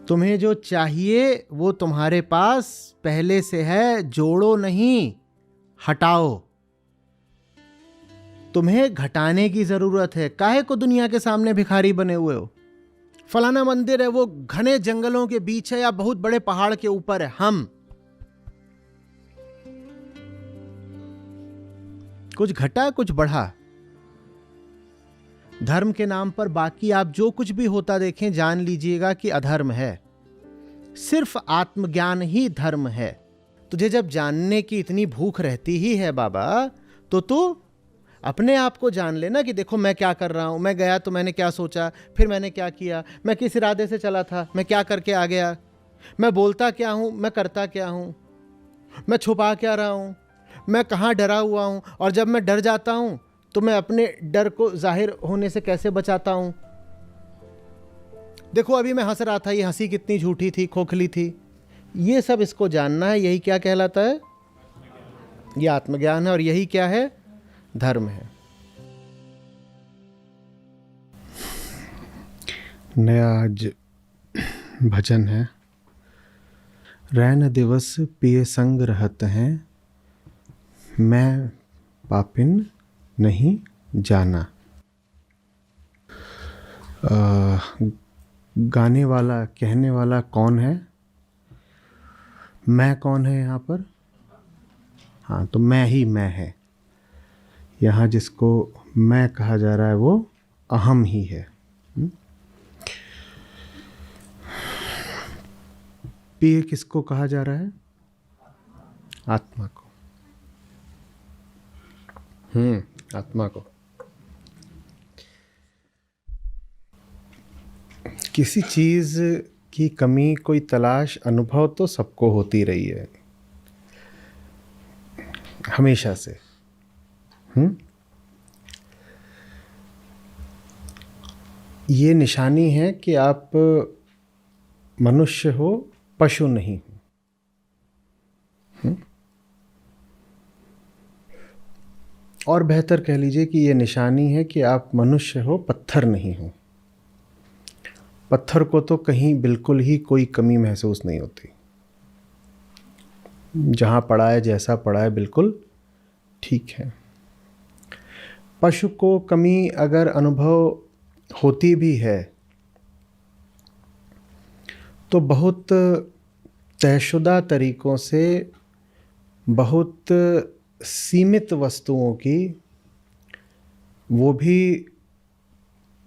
तुम्हें जो चाहिए वो तुम्हारे पास पहले से है, जोड़ो नहीं हटाओ। तुम्हें घटाने की जरूरत है, काहे को दुनिया के सामने भिखारी बने हुए हो। फलाना मंदिर है वो घने जंगलों के बीच है या बहुत बड़े पहाड़ के ऊपर है। हम कुछ घटा कुछ बढ़ा। धर्म के नाम पर बाकी आप जो कुछ भी होता देखें, जान लीजिएगा कि अधर्म है। सिर्फ आत्मज्ञान ही धर्म है। तुझे जब जानने की इतनी भूख रहती ही है बाबा, तो तू अपने आप को जान लेना कि देखो मैं क्या कर रहा हूं। मैं गया तो मैंने क्या सोचा, फिर मैंने क्या किया, मैं किस इरादे से चला था, मैं क्या करके आ गया, मैं बोलता क्या हूं, मैं करता क्या हूं, मैं छुपा क्या रहा हूं, मैं कहां डरा हुआ हूं, और जब मैं डर जाता हूं तो मैं अपने डर को जाहिर होने से कैसे बचाता हूं। देखो अभी मैं हंस रहा था, ये हंसी कितनी झूठी थी, खोखली थी। ये सब इसको जानना है। यही क्या कहलाता है? ये आत्मज्ञान है। और यही क्या है? धर्म है। नया आज भजन है। रैन दिवस पिए संग रहत हैं, मैं पापिन नहीं जाना। गाने वाला कहने वाला कौन है? मैं कौन है यहाँ पर? हाँ, तो मैं ही मैं है। यहाँ जिसको मैं कहा जा रहा है वो अहम ही है। पिए किसको कहा जा रहा है? आत्मा को। आत्मा को। किसी चीज की कमी, कोई तलाश, अनुभव तो सबको होती रही है हमेशा से। ये निशानी है कि आप मनुष्य हो, पशु नहीं हो। और बेहतर कह लीजिए कि ये निशानी है कि आप मनुष्य हो, पत्थर नहीं हो। पत्थर को तो कहीं बिल्कुल ही कोई कमी महसूस नहीं होती। जहाँ पड़ा है, जैसा पड़ा है, बिल्कुल ठीक है। पशु को कमी अगर अनुभव होती भी है तो बहुत तयशुदा तरीकों से, बहुत सीमित वस्तुओं की, वो भी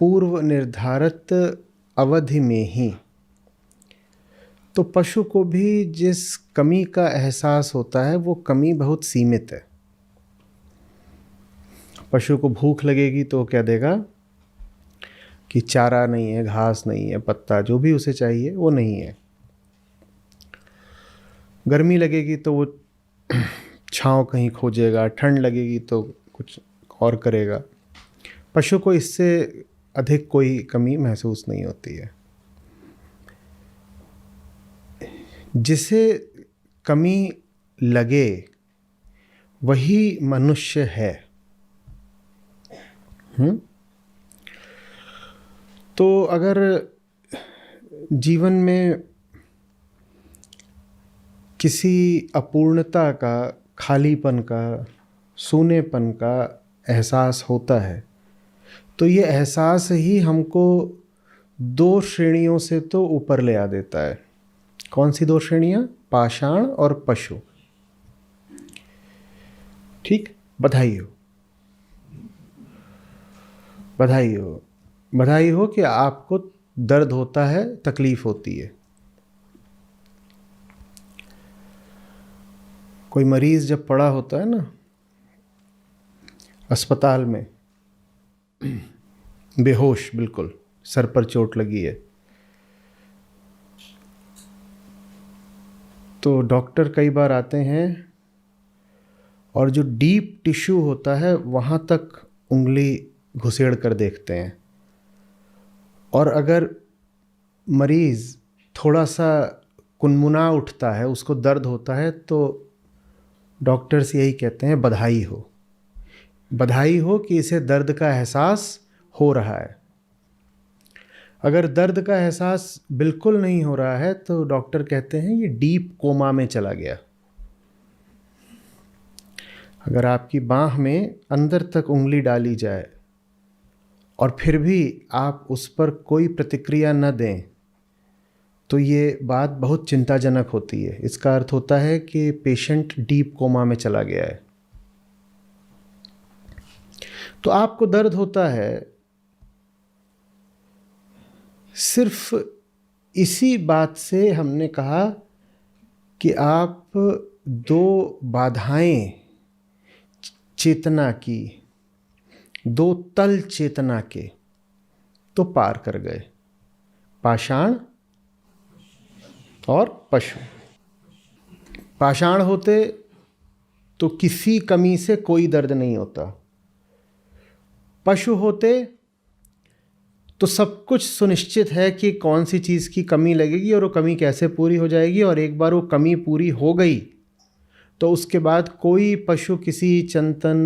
पूर्व निर्धारित अवधि में ही। तो पशु को भी जिस कमी का एहसास होता है वो कमी बहुत सीमित है। पशु को भूख लगेगी तो क्या देगा कि चारा नहीं है, घास नहीं है, पत्ता जो भी उसे चाहिए वो नहीं है। गर्मी लगेगी तो वो छांव कहीं खोजेगा, ठंड लगेगी तो कुछ और करेगा। पशु को इससे अधिक कोई कमी महसूस नहीं होती है। जिसे कमी लगे वही मनुष्य है। तो अगर जीवन में किसी अपूर्णता का, खालीपन का, सूनेपन का एहसास होता है तो ये एहसास ही हमको दो श्रेणियों से तो ऊपर ले आ देता है। कौन सी दो श्रेणियां? पाषाण और पशु। ठीक, बधाई हो, बधाई हो, बधाई हो कि आपको दर्द होता है, तकलीफ होती है। कोई मरीज जब पड़ा होता है ना अस्पताल में, बेहोश, बिल्कुल सर पर चोट लगी है, तो डॉक्टर कई बार आते हैं और जो डीप टिश्यू होता है वहाँ तक उंगली घुसेड़ कर देखते हैं। और अगर मरीज़ थोड़ा सा कुनमुना उठता है, उसको दर्द होता है, तो डॉक्टर्स यही कहते हैं, बधाई हो, बधाई हो कि इसे दर्द का एहसास हो रहा है। अगर दर्द का एहसास बिल्कुल नहीं हो रहा है तो डॉक्टर कहते हैं ये डीप कोमा में चला गया। अगर आपकी बांह में अंदर तक उंगली डाली जाए और फिर भी आप उस पर कोई प्रतिक्रिया न दें तो ये बात बहुत चिंताजनक होती है। इसका अर्थ होता है कि पेशेंट डीप कोमा में चला गया है। तो आपको दर्द होता है सिर्फ इसी बात से हमने कहा कि आप दो बाधाएं चेतना की, दो तल चेतना के तो पार कर गए, पाषाण और पशु। पाषाण होते तो किसी कमी से कोई दर्द नहीं होता, पशु होते तो सब कुछ सुनिश्चित है कि कौन सी चीज़ की कमी लगेगी और वो कमी कैसे पूरी हो जाएगी, और एक बार वो कमी पूरी हो गई तो उसके बाद कोई पशु किसी चिंतन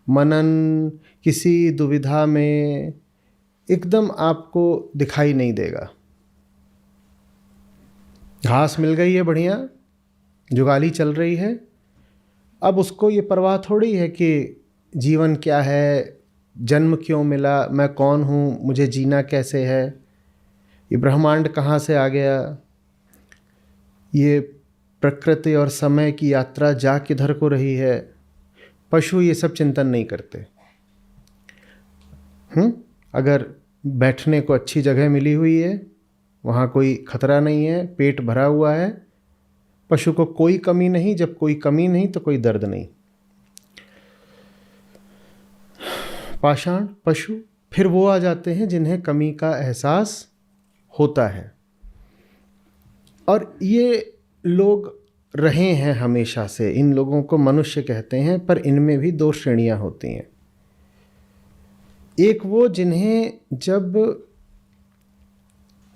मनन, किसी दुविधा में एकदम आपको दिखाई नहीं देगा। घास मिल गई है बढ़िया, जुगाली चल रही है, अब उसको ये परवाह थोड़ी है कि जीवन क्या है, जन्म क्यों मिला, मैं कौन हूँ, मुझे जीना कैसे है, ये ब्रह्मांड कहाँ से आ गया, ये प्रकृति और समय की यात्रा जा किधर को रही है। पशु ये सब चिंतन नहीं करते। अगर बैठने को अच्छी जगह मिली हुई है, वहाँ कोई खतरा नहीं है, पेट भरा हुआ है, पशु को कोई कमी नहीं। जब कोई कमी नहीं तो कोई दर्द नहीं। पाषाण पशु फिर वो आ जाते हैं जिन्हें कमी का एहसास होता है, और ये लोग रहे हैं हमेशा से। इन लोगों को मनुष्य कहते हैं, पर इनमें भी दो श्रेणियां होती हैं। एक वो जिन्हें जब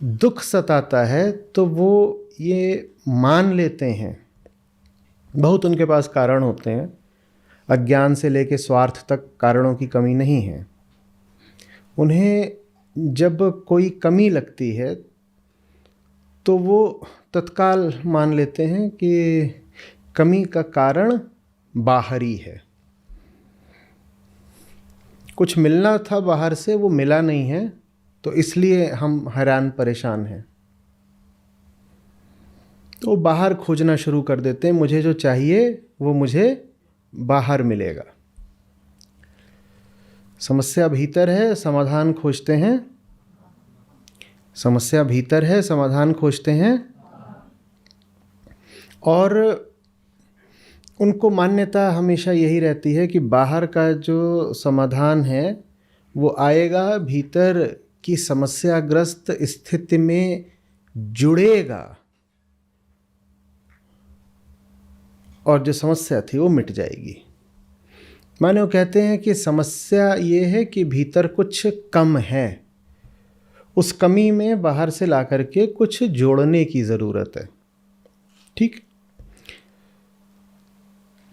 दुख सताता है तो वो ये मान लेते हैं, बहुत उनके पास कारण होते हैं, अज्ञान से लेकर स्वार्थ तक कारणों की कमी नहीं है। उन्हें जब कोई कमी लगती है तो वो तत्काल मान लेते हैं कि कमी का कारण बाहरी है, कुछ मिलना था बाहर से, वो मिला नहीं है, तो इसलिए हम हैरान परेशान हैं। तो बाहर खोजना शुरू कर देते हैं, मुझे जो चाहिए वो मुझे बाहर मिलेगा। समस्या भीतर है, समाधान खोजते हैं। समस्या भीतर है, समाधान खोजते हैं, और उनको मान्यता हमेशा यही रहती है कि बाहर का जो समाधान है वो आएगा, भीतर की समस्याग्रस्त स्थिति में जुड़ेगा और जो समस्या थी वो मिट जाएगी। माने वो कहते हैं कि समस्या ये है कि भीतर कुछ कम है, उस कमी में बाहर से ला करके कुछ जोड़ने की ज़रूरत है। ठीक,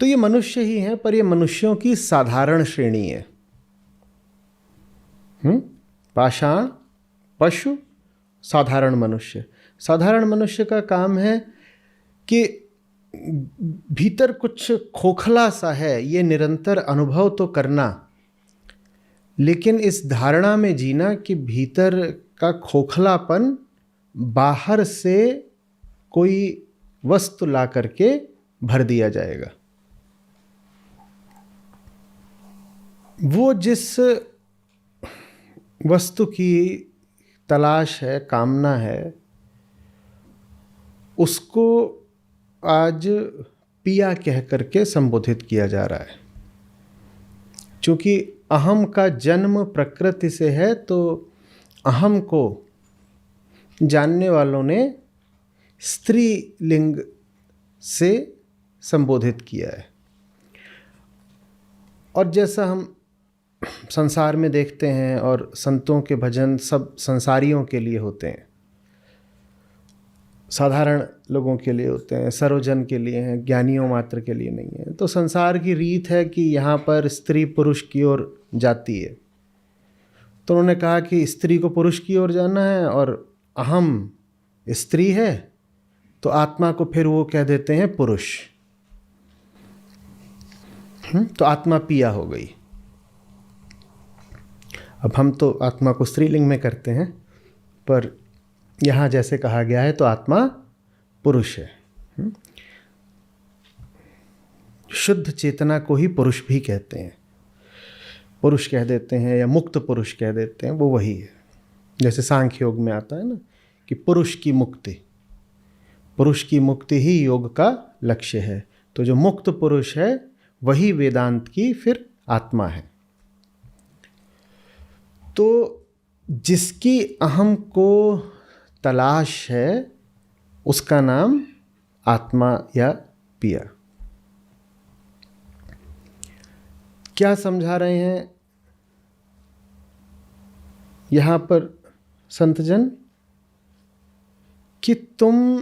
तो ये मनुष्य ही हैं, पर ये मनुष्यों की साधारण श्रेणी है। पाषाण पशु, साधारण मनुष्य। साधारण मनुष्य का काम है कि भीतर कुछ खोखला सा है, ये निरंतर अनुभव तो करना, लेकिन इस धारणा में जीना कि भीतर का खोखलापन बाहर से कोई वस्तु ला करके भर दिया जाएगा। वो जिस वस्तु की तलाश है, कामना है, उसको आज पिया कह करके संबोधित किया जा रहा है। चूँकि अहम का जन्म प्रकृति से है, तो अहम को जानने वालों ने स्त्री लिंग से संबोधित किया है। और जैसा हम संसार में देखते हैं, और संतों के भजन सब संसारियों के लिए होते हैं, साधारण लोगों के लिए होते हैं, सर्वजन के लिए हैं, ज्ञानियों मात्र के लिए नहीं है। तो संसार की रीत है कि यहाँ पर स्त्री पुरुष की ओर जाती है। तो उन्होंने कहा कि स्त्री को पुरुष की ओर जाना है और अहम स्त्री है, तो आत्मा को फिर वो कह देते हैं पुरुष। तो आत्मा पिया हो गई। अब हम तो आत्मा को स्त्रीलिंग में करते हैं, पर यहाँ जैसे कहा गया है तो आत्मा पुरुष है। शुद्ध चेतना को ही पुरुष भी कहते हैं, पुरुष कह देते हैं या मुक्त पुरुष कह देते हैं, वो वही है। जैसे सांख्य योग में आता है ना कि पुरुष की मुक्ति ही योग का लक्ष्य है। तो जो मुक्त पुरुष है वही वेदांत की फिर आत्मा है। तो जिसकी अहम को तलाश है उसका नाम आत्मा या पिया। क्या समझा रहे हैं यहाँ पर संतजन कि तुम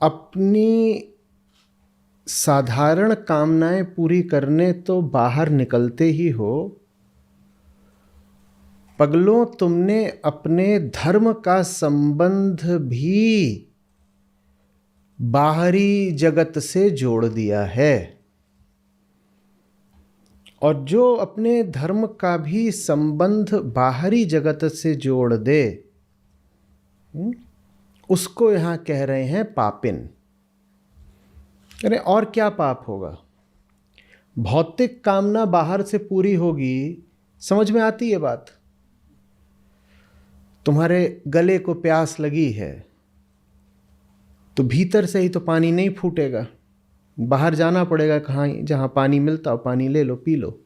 अपनी साधारण कामनाएं पूरी करने तो बाहर निकलते ही हो, पगलों तुमने अपने धर्म का संबंध भी बाहरी जगत से जोड़ दिया है। और जो अपने धर्म का भी संबंध बाहरी जगत से जोड़ दे उसको यहाँ कह रहे हैं पापिन। अरे और क्या पाप होगा? भौतिक कामना बाहर से पूरी होगी, समझ में आती है बात। तुम्हारे गले को प्यास लगी है तो भीतर से ही तो पानी नहीं फूटेगा, बाहर जाना पड़ेगा कहाँ, जहाँ पानी मिलता हो पानी ले लो पी लो।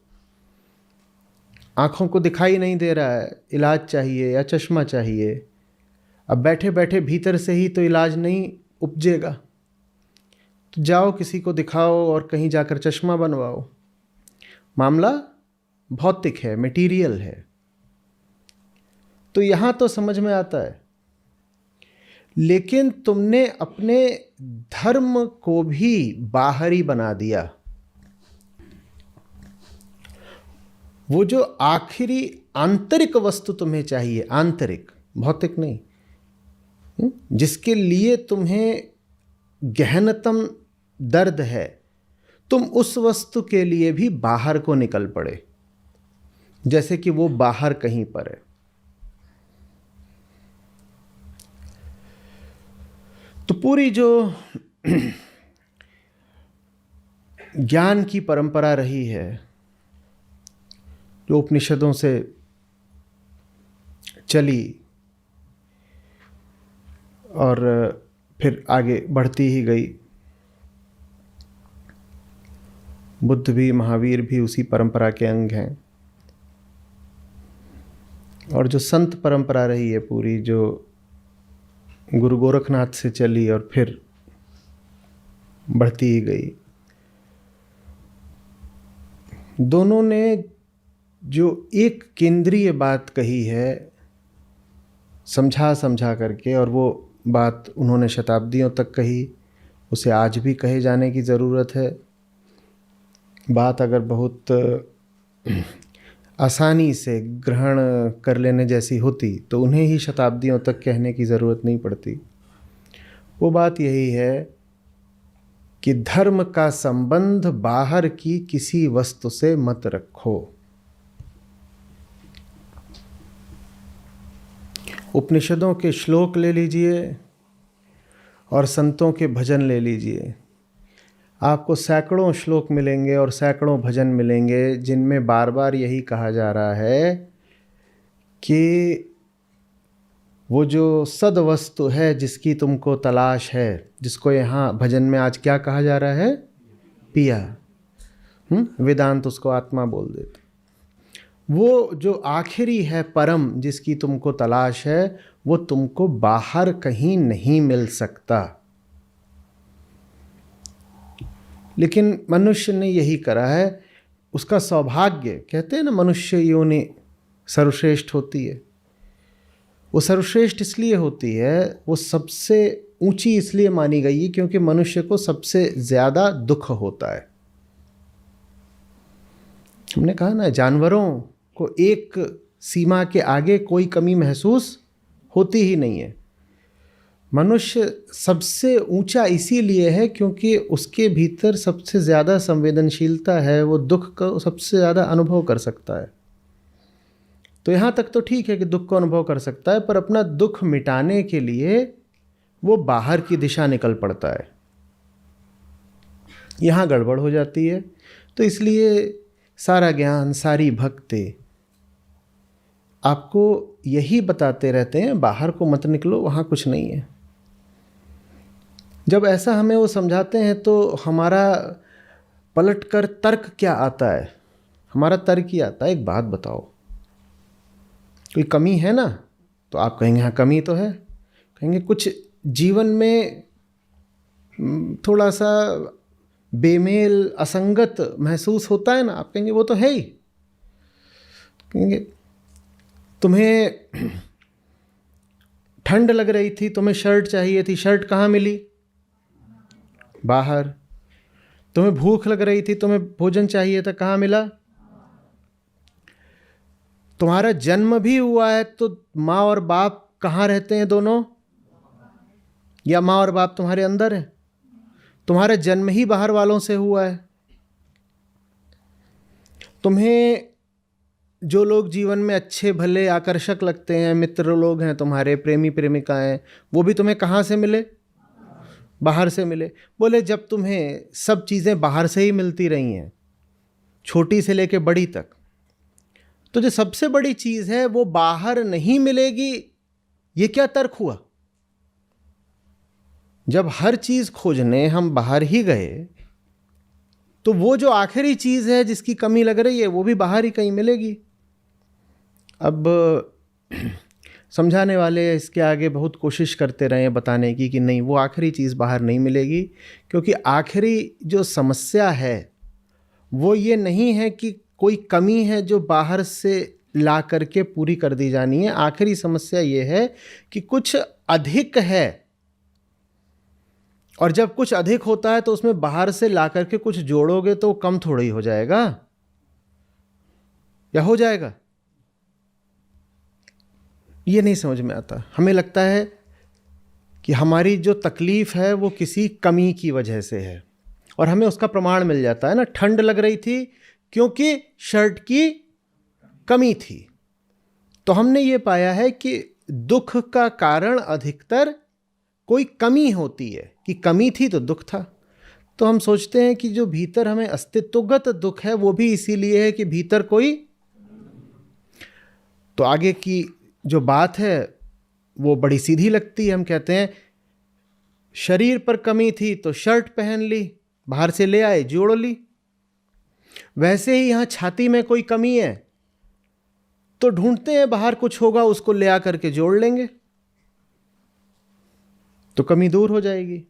आँखों को दिखाई नहीं दे रहा है, इलाज चाहिए या चश्मा चाहिए, अब बैठे बैठे भीतर से ही तो इलाज नहीं उपजेगा, तो जाओ किसी को दिखाओ और कहीं जाकर चश्मा बनवाओ। मामला भौतिक है, मटेरियल है। तो यहाँ तो समझ में आता है, लेकिन तुमने अपने धर्म को भी बाहरी बना दिया। वो जो आखिरी आंतरिक वस्तु तुम्हें चाहिए, आंतरिक भौतिक नहीं, जिसके लिए तुम्हें गहनतम दर्द है, तुम उस वस्तु के लिए भी बाहर को निकल पड़े, जैसे कि वो बाहर कहीं पर है। तो पूरी जो ज्ञान की परंपरा रही है, जो उपनिषदों से चली और फिर आगे बढ़ती ही गई, बुद्ध भी महावीर भी उसी परंपरा के अंग हैं। और जो संत परंपरा रही है पूरी, जो गुरु गोरखनाथ से चली और फिर बढ़ती ही गई, दोनों ने जो एक केंद्रीय बात कही है समझा समझा करके, और वो बात उन्होंने शताब्दियों तक कही, उसे आज भी कहे जाने की ज़रूरत है। बात अगर बहुत आसानी से ग्रहण कर लेने जैसी होती तो उन्हें ही शताब्दियों तक कहने की ज़रूरत नहीं पड़ती। वो बात यही है कि धर्म का संबंध बाहर की किसी वस्तु से मत रखो। उपनिषदों के श्लोक ले लीजिए और संतों के भजन ले लीजिए, आपको सैकड़ों श्लोक मिलेंगे और सैकड़ों भजन मिलेंगे जिनमें बार बार यही कहा जा रहा है कि वो जो सद वस्तु है जिसकी तुमको तलाश है, जिसको यहाँ भजन में आज क्या कहा जा रहा है, पिया, वेदांत उसको आत्मा बोल देते। वो जो आखिरी है परम जिसकी तुमको तलाश है, वो तुमको बाहर कहीं नहीं मिल सकता। लेकिन मनुष्य ने यही करा है, उसका सौभाग्य, कहते हैं ना मनुष्य योनि सर्वश्रेष्ठ होती है। वो सर्वश्रेष्ठ इसलिए होती है, वो सबसे ऊंची इसलिए मानी गई है क्योंकि मनुष्य को सबसे ज़्यादा दुख होता है। हमने कहा ना, जानवरों को एक सीमा के आगे कोई कमी महसूस होती ही नहीं है। मनुष्य सबसे ऊंचा इसीलिए है क्योंकि उसके भीतर सबसे ज़्यादा संवेदनशीलता है, वो दुख को सबसे ज़्यादा अनुभव कर सकता है। तो यहाँ तक तो ठीक है कि दुख को अनुभव कर सकता है, पर अपना दुख मिटाने के लिए वो बाहर की दिशा निकल पड़ता है। यहाँ गड़बड़ हो जाती है। तो इसलिए सारा ज्ञान, सारी भक्ति आपको यही बताते रहते हैं, बाहर को मत निकलो, वहाँ कुछ नहीं है। जब ऐसा हमें वो समझाते हैं तो हमारा पलटकर तर्क क्या आता है? हमारा तर्क ही आता है, एक बात बताओ, कोई कमी है ना? तो आप कहेंगे हाँ कमी तो है। कहेंगे कुछ जीवन में थोड़ा सा बेमेल, असंगत महसूस होता है ना? आप कहेंगे वो तो है ही। कहेंगे तुम्हें ठंड लग रही थी, तुम्हें शर्ट चाहिए थी, शर्ट कहाँ मिली? बाहर। तुम्हें भूख लग रही थी, तुम्हें भोजन चाहिए था, कहाँ मिला? तुम्हारा जन्म भी हुआ है तो माँ और बाप कहाँ रहते हैं दोनों? या माँ और बाप तुम्हारे अंदर है? तुम्हारा जन्म ही बाहर वालों से हुआ है। तुम्हें जो लोग जीवन में अच्छे भले आकर्षक लगते हैं, मित्र लोग हैं तुम्हारे, प्रेमी प्रेमिकाएं, वो भी तुम्हें कहाँ से मिले? बाहर से मिले। बोले जब तुम्हें सब चीज़ें बाहर से ही मिलती रही हैं, छोटी से लेके बड़ी तक, तो जो सबसे बड़ी चीज़ है वो बाहर नहीं मिलेगी, ये क्या तर्क हुआ? जब हर चीज़ खोजने हम बाहर ही गए तो वो जो आखिरी चीज़ है जिसकी कमी लग रही है वो भी बाहर ही कहीं मिलेगी। अब समझाने वाले इसके आगे बहुत कोशिश करते रहे बताने की कि नहीं, वो आखिरी चीज़ बाहर नहीं मिलेगी, क्योंकि आखिरी जो समस्या है वो ये नहीं है कि कोई कमी है जो बाहर से ला करके पूरी कर दी जानी है। आखिरी समस्या ये है कि कुछ अधिक है, और जब कुछ अधिक होता है तो उसमें बाहर से ला करके कुछ जोड़ोगे तो कम थोड़ा ही हो जाएगा, या हो जाएगा? ये नहीं समझ में आता। हमें लगता है कि हमारी जो तकलीफ है वो किसी कमी की वजह से है, और हमें उसका प्रमाण मिल जाता है ना। ठंड लग रही थी क्योंकि शर्ट की कमी थी। तो हमने ये पाया है कि दुख का कारण अधिकतर कोई कमी होती है, कि कमी थी तो दुख था। तो हम सोचते हैं कि जो भीतर हमें अस्तित्वगत दुख है वो भी इसीलिए है कि भीतर कोई। तो आगे की जो बात है वो बड़ी सीधी लगती है। हम कहते हैं शरीर पर कमी थी तो शर्ट पहन ली, बाहर से ले आए, जोड़ ली। वैसे ही यहाँ छाती में कोई कमी है तो ढूंढते हैं बाहर कुछ होगा, उसको ले आ करके जोड़ लेंगे तो कमी दूर हो जाएगी।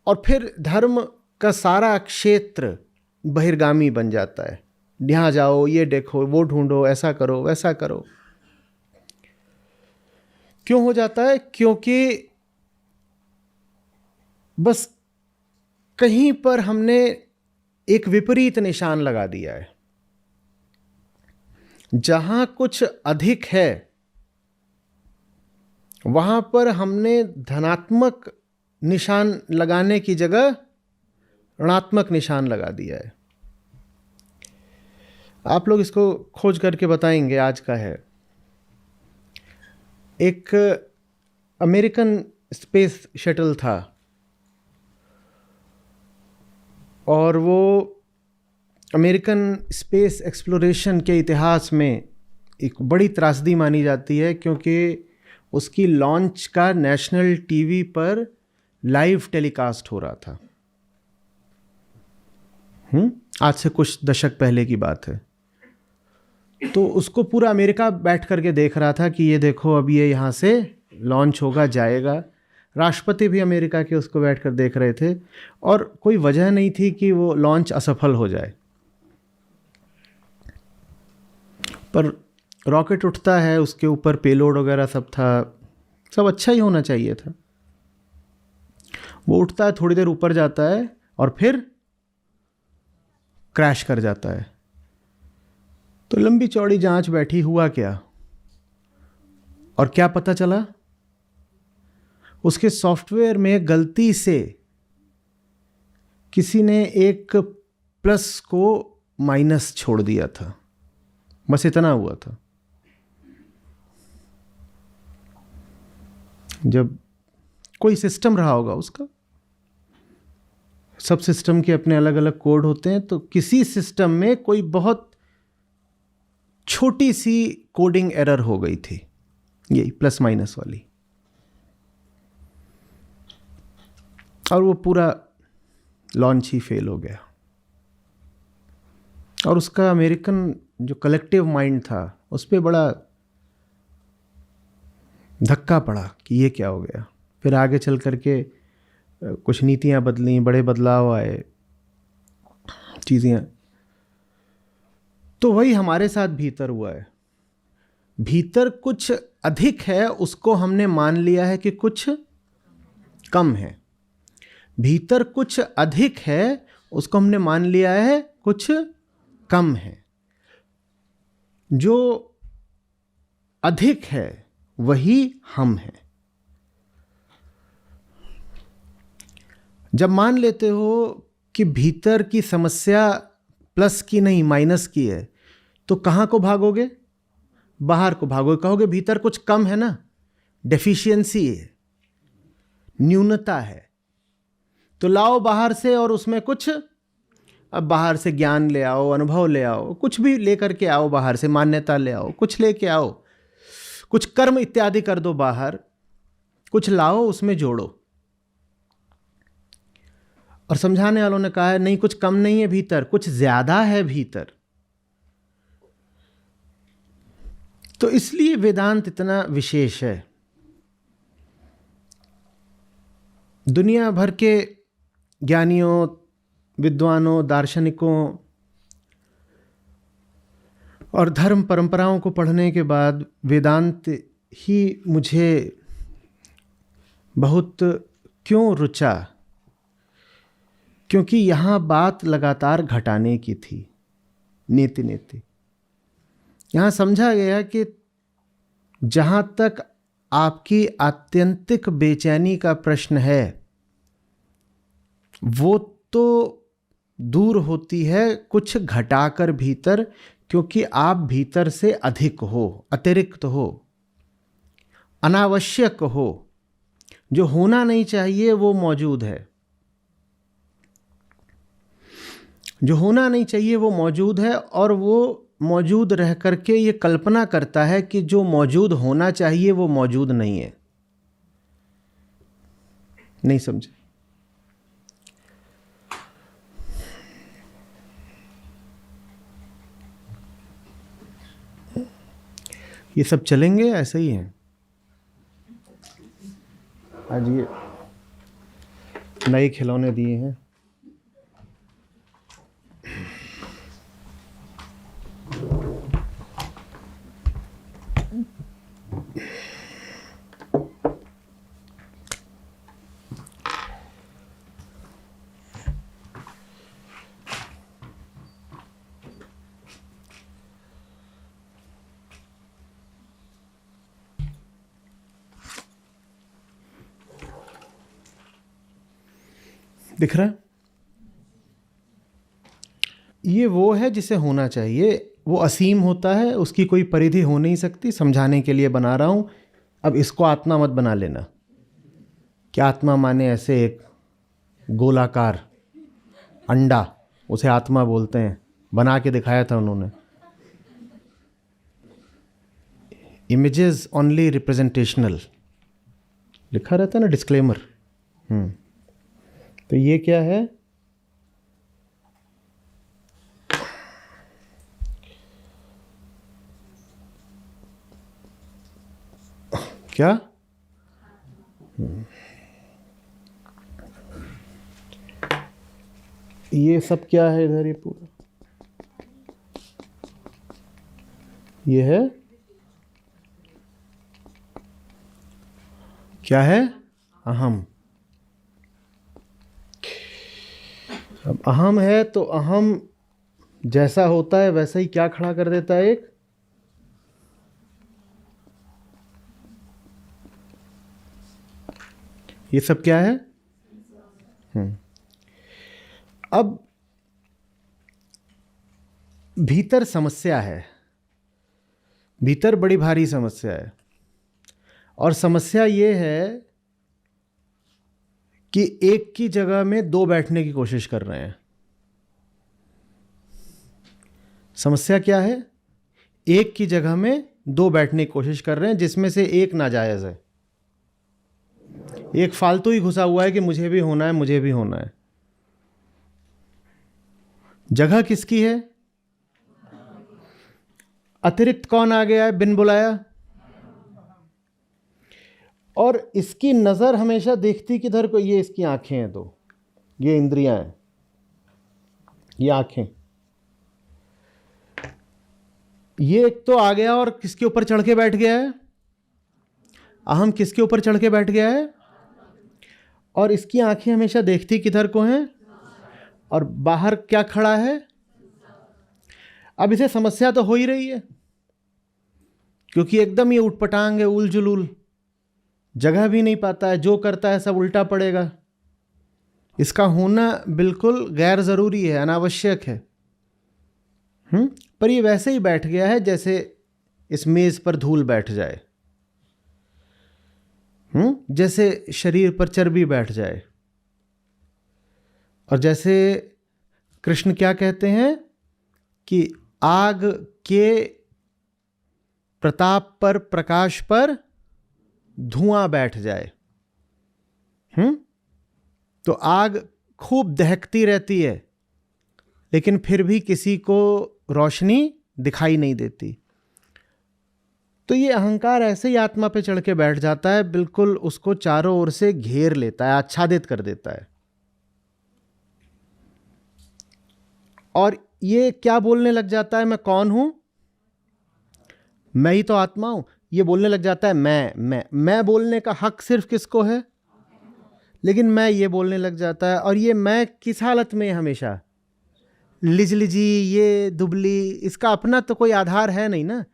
और फिर धर्म का सारा क्षेत्र बहिर्गामी बन जाता है। यहाँ जाओ, ये देखो, वो ढूंढो, ऐसा करो, वैसा करो। क्यों हो जाता है? क्योंकि बस कहीं पर हमने एक विपरीत निशान लगा दिया है। जहां कुछ अधिक है वहां पर हमने धनात्मक निशान लगाने की जगह ऋणात्मक निशान लगा दिया है। आप लोग इसको खोज करके बताएंगे। आज का है, एक अमेरिकन स्पेस शटल था और वो अमेरिकन स्पेस एक्सप्लोरेशन के इतिहास में एक बड़ी त्रासदी मानी जाती है, क्योंकि उसकी लॉन्च का नेशनल टीवी पर लाइव टेलीकास्ट हो रहा था। आज से कुछ दशक पहले की बात है। तो उसको पूरा अमेरिका बैठ करके देख रहा था कि ये देखो अब ये यहाँ से लॉन्च होगा, जाएगा। राष्ट्रपति भी अमेरिका के उसको बैठ कर देख रहे थे, और कोई वजह नहीं थी कि वो लॉन्च असफल हो जाए। पर रॉकेट उठता है, उसके ऊपर पेलोड वगैरह सब था, सब अच्छा ही होना चाहिए था। वो उठता है, थोड़ी देर ऊपर जाता है और फिर क्रैश कर जाता है। तो लंबी चौड़ी जांच बैठी, हुआ क्या और क्या पता चला? उसके सॉफ्टवेयर में गलती से किसी ने एक प्लस को माइनस छोड़ दिया था, बस इतना हुआ था। जब कोई सिस्टम रहा होगा उसका, सब सिस्टम के अपने अलग अलग कोड होते हैं, तो किसी सिस्टम में कोई बहुत छोटी सी कोडिंग एरर हो गई थी, यही प्लस माइनस वाली, और वो पूरा लॉन्च ही फेल हो गया। और उसका अमेरिकन जो कलेक्टिव माइंड था उस पर बड़ा धक्का पड़ा कि ये क्या हो गया। फिर आगे चल करके कुछ नीतियां बदली, बड़े बदलाव आए, चीज़ें। तो वही हमारे साथ भीतर हुआ है। भीतर कुछ अधिक है, उसको हमने मान लिया है कि कुछ कम है। भीतर कुछ अधिक है, उसको हमने मान लिया है कुछ कम है। जो अधिक है वही हम हैं। जब मान लेते हो कि भीतर की समस्या प्लस की नहीं माइनस की है, तो कहाँ को भागोगे? बाहर को भागोगे। कहोगे भीतर कुछ कम है ना, डेफिशिएंसी है, न्यूनता है, तो लाओ बाहर से और उसमें कुछ, अब बाहर से ज्ञान ले आओ, अनुभव ले आओ, कुछ भी लेकर के आओ, बाहर से मान्यता ले आओ, कुछ लेके आओ, कुछ कर्म इत्यादि कर दो बाहर, कुछ लाओ उसमें जोड़ो। और समझाने वालों ने कहा है नहीं, कुछ कम नहीं है भीतर, कुछ ज्यादा है भीतर। तो इसलिए वेदांत इतना विशेष है। दुनिया भर के ज्ञानियों, विद्वानों, दार्शनिकों और धर्म परंपराओं को पढ़ने के बाद वेदांत ही मुझे बहुत क्यों रुचा, क्योंकि यहाँ बात लगातार घटाने की थी, नीति नीति। यहाँ समझा गया कि जहाँ तक आपकी आत्यंतिक बेचैनी का प्रश्न है, वो तो दूर होती है कुछ घटाकर भीतर, क्योंकि आप भीतर से अधिक हो, अतिरिक्त हो, अनावश्यक हो। जो होना नहीं चाहिए वो मौजूद है, जो होना नहीं चाहिए वो मौजूद है, और वो मौजूद रह करके ये कल्पना करता है कि जो मौजूद होना चाहिए वो मौजूद नहीं है। नहीं समझे? ये सब चलेंगे ऐसे ही हैं। आज ये नए खिलौने दिए हैं, दिख रहा है? ये वो है जिसे होना चाहिए। वो असीम होता है, उसकी कोई परिधि हो नहीं सकती। समझाने के लिए बना रहा हूं। अब इसको आत्मा मत बना लेना कि आत्मा माने ऐसे एक गोलाकार अंडा, उसे आत्मा बोलते हैं। बना के दिखाया था उन्होंने। इमेजेस ओनली रिप्रेजेंटेशनल लिखा रहता है ना, डिस्क्लेमर। तो ये क्या है? क्या? ये सब क्या है इधर? ये पूरा ये है क्या है? अहम। अब अहम है तो अहम जैसा होता है वैसा ही क्या खड़ा कर देता है? एक ये सब क्या है? अब भीतर समस्या है, भीतर बड़ी भारी समस्या है। और समस्या ये है कि एक की जगह में दो बैठने की कोशिश कर रहे हैं। समस्या क्या है? एक की जगह में दो बैठने की कोशिश कर रहे हैं, जिसमें से एक नाजायज है। एक फालतू ही घुसा हुआ है कि मुझे भी होना है, मुझे भी होना है। जगह किसकी है? अतिरिक्त कौन आ गया है बिन बुलाया? और इसकी नजर हमेशा देखती किधर को? ये इसकी आंखें हैं, दो ये इंद्रियां हैं, ये आंखें। ये एक तो आ गया और किसके ऊपर चढ़ के बैठ गया है? अहम किसके ऊपर चढ़ के बैठ गया है? और इसकी आंखें हमेशा देखती किधर को हैं? और बाहर क्या खड़ा है? अब इसे समस्या तो हो ही रही है, क्योंकि एकदम ये उठपटांग है, उल जुलूल, जगह भी नहीं पाता है, जो करता है सब उल्टा पड़ेगा। इसका होना बिल्कुल गैर जरूरी है, अनावश्यक है। पर ये वैसे ही बैठ गया है जैसे इस मेज पर धूल बैठ जाए, जैसे शरीर पर चर्बी बैठ जाए। और जैसे कृष्ण क्या कहते हैं कि आग के प्रताप पर, प्रकाश पर धुआं बैठ जाए। तो आग खूब दहकती रहती है, लेकिन फिर भी किसी को रोशनी दिखाई नहीं देती। तो ये अहंकार ऐसे ही आत्मा पे चढ़ के बैठ जाता है, बिल्कुल उसको चारों ओर से घेर लेता है, आच्छादित कर देता है। और ये क्या बोलने लग जाता है? मैं कौन हूं? मैं ही तो आत्मा हूं। ये बोलने लग जाता है मैं बोलने का हक सिर्फ किसको है? लेकिन मैं ये बोलने लग जाता है। और ये मैं किस हालत में है? हमेशा लिजलिजी, ये दुबली, इसका अपना तो कोई आधार है नहीं ना।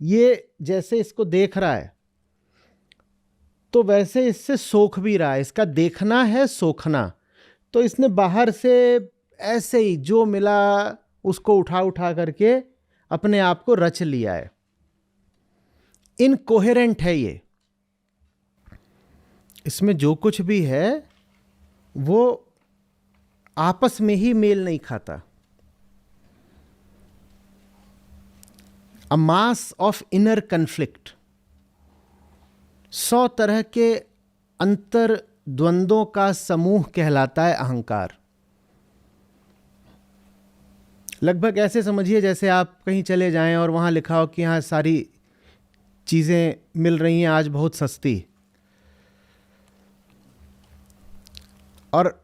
ये जैसे इसको देख रहा है तो वैसे इससे सोख भी रहा है। इसका देखना है सोखना। तो इसने बाहर से ऐसे ही जो मिला उसको उठा उठा करके अपने आप को रच लिया है। इनकोहेरेंट है ये। इसमें जो कुछ भी है वो आपस में ही मेल नहीं खाता। अ मास ऑफ इनर कन्फ्लिक्ट। 100 तरह के अंतर द्वंद्वों का समूह कहलाता है अहंकार। लगभग ऐसे समझिए जैसे आप कहीं चले जाएं और वहां लिखा हो कि यहाँ सारी चीजें मिल रही हैं आज बहुत सस्ती, और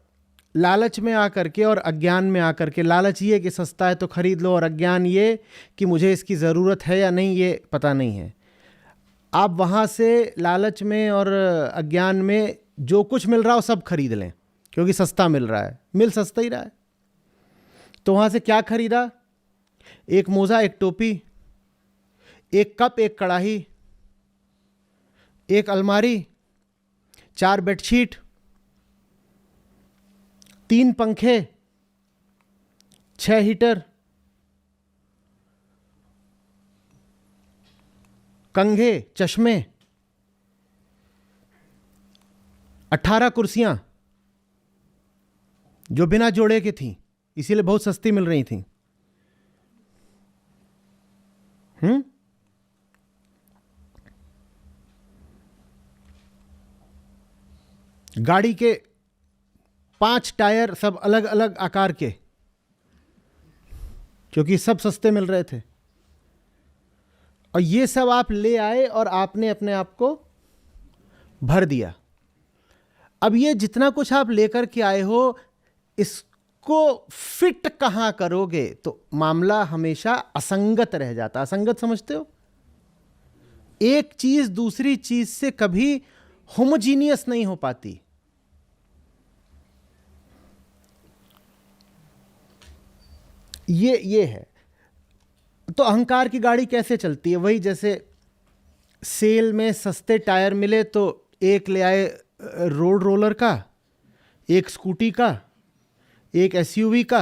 लालच में आकर के और अज्ञान में आकर के, लालच ये कि सस्ता है तो खरीद लो, और अज्ञान ये कि मुझे इसकी ज़रूरत है या नहीं ये पता नहीं है। आप वहाँ से लालच में और अज्ञान में जो कुछ मिल रहा हो सब खरीद लें, क्योंकि सस्ता मिल रहा है, मिल सस्ता ही रहा है। तो वहाँ से क्या खरीदा? एक मोज़ा, एक टोपी, एक कप, एक कढ़ाई, एक अलमारी, 4 बेडशीट, 3 पंखे, 6 हीटर, कंघे, चश्मे, 18 कुर्सियां जो बिना जोड़े की थी, इसीलिए बहुत सस्ती मिल रही थी। गाड़ी के 5 टायर, सब अलग अलग आकार के, क्योंकि सब सस्ते मिल रहे थे। और ये सब आप ले आए और आपने अपने आप को भर दिया। अब ये जितना कुछ आप लेकर के आए हो, इसको फिट कहां करोगे? तो मामला हमेशा असंगत रह जाता। असंगत समझते हो? एक चीज दूसरी चीज से कभी होमोजीनियस नहीं हो पाती। ये है। तो अहंकार की गाड़ी कैसे चलती है? वही जैसे सेल में सस्ते टायर मिले तो एक ले आए रोड रोलर का, एक स्कूटी का, एक एसयूवी का,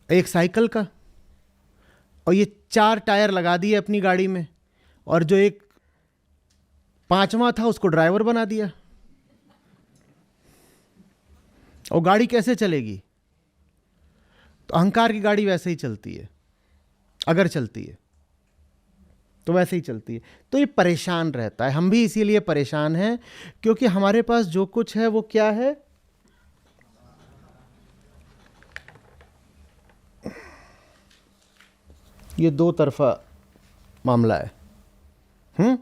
एक साइकिल का, और ये 4 टायर लगा दिए अपनी गाड़ी में, और जो एक 5वां था उसको ड्राइवर बना दिया। और गाड़ी कैसे चलेगी? तो अहंकार की गाड़ी वैसे ही चलती है, अगर चलती है तो वैसे ही चलती है। तो ये परेशान रहता है। हम भी इसीलिए परेशान हैं क्योंकि हमारे पास जो कुछ है वो क्या है? ये 2 तरफा मामला है।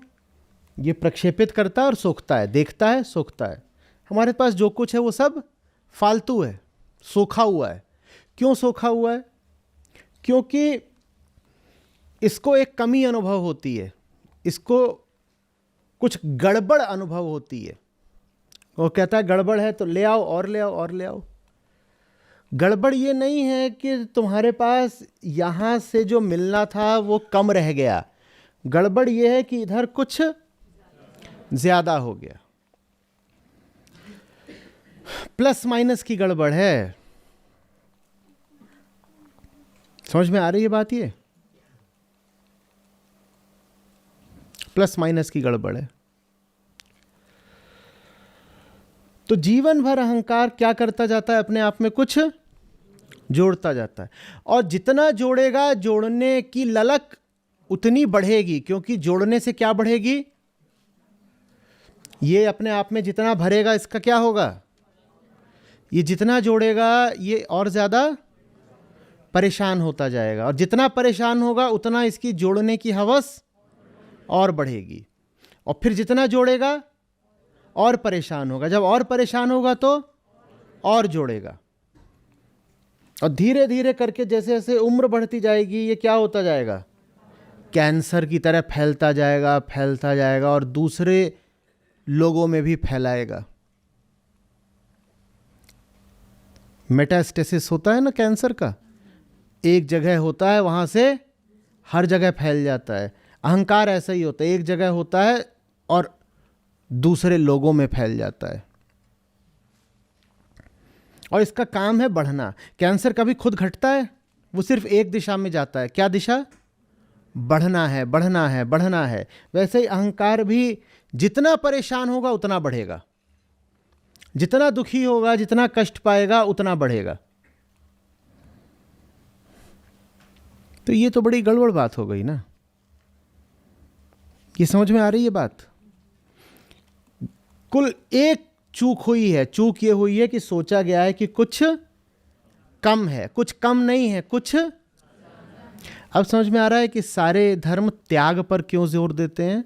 ये प्रक्षेपित करता है और सोखता है, देखता है, सोखता है। हमारे पास जो कुछ है वो सब फालतू है, सोखा हुआ है। क्यों सोखा हुआ है? क्योंकि इसको एक कमी अनुभव होती है, इसको कुछ गड़बड़ अनुभव होती है। वो कहता है गड़बड़ है तो ले आओ और ले आओ और ले आओ। गड़बड़ ये नहीं है कि तुम्हारे पास यहाँ से जो मिलना था वो कम रह गया। गड़बड़ ये है कि इधर कुछ ज्यादा हो गया। प्लस माइनस की गड़बड़ है। समझ में आ रही है बात? ये प्लस माइनस की गड़बड़ है। तो जीवन भर अहंकार क्या करता जाता है? अपने आप में कुछ जोड़ता जाता है, और जितना जोड़ेगा जोड़ने की ललक उतनी बढ़ेगी, क्योंकि जोड़ने से क्या बढ़ेगी? ये अपने आप में जितना भरेगा इसका क्या होगा? ये जितना जोड़ेगा ये और ज्यादा परेशान होता जाएगा, और जितना परेशान होगा उतना इसकी जोड़ने की हवस और बढ़ेगी, और फिर जितना जोड़ेगा और परेशान होगा। जब और परेशान होगा तो और जोड़ेगा, और धीरे धीरे करके जैसे जैसे उम्र बढ़ती जाएगी ये क्या होता जाएगा? कैंसर की तरह फैलता जाएगा, फैलता जाएगा, और दूसरे लोगों में भी फैलाएगा। मेटास्टेसिस होता है ना कैंसर का, एक जगह होता है वहां से हर जगह फैल जाता है। अहंकार ऐसा ही होता है, एक जगह होता है और दूसरे लोगों में फैल जाता है, और इसका काम है बढ़ना। कैंसर कभी खुद घटता है? वो सिर्फ एक दिशा में जाता है। क्या दिशा? बढ़ना है, बढ़ना है, बढ़ना है। वैसे ही अहंकार भी जितना परेशान होगा उतना बढ़ेगा, जितना दुखी होगा, जितना कष्ट पाएगा उतना बढ़ेगा। तो ये तो बड़ी गड़बड़ बात हो गई ना। ये समझ में आ रही है बात? कुल एक चूक हुई है। चूक ये हुई है कि सोचा गया है कि कुछ कम है, कुछ कम नहीं है, कुछ। अब समझ में आ रहा है कि सारे धर्म त्याग पर क्यों जोर देते हैं।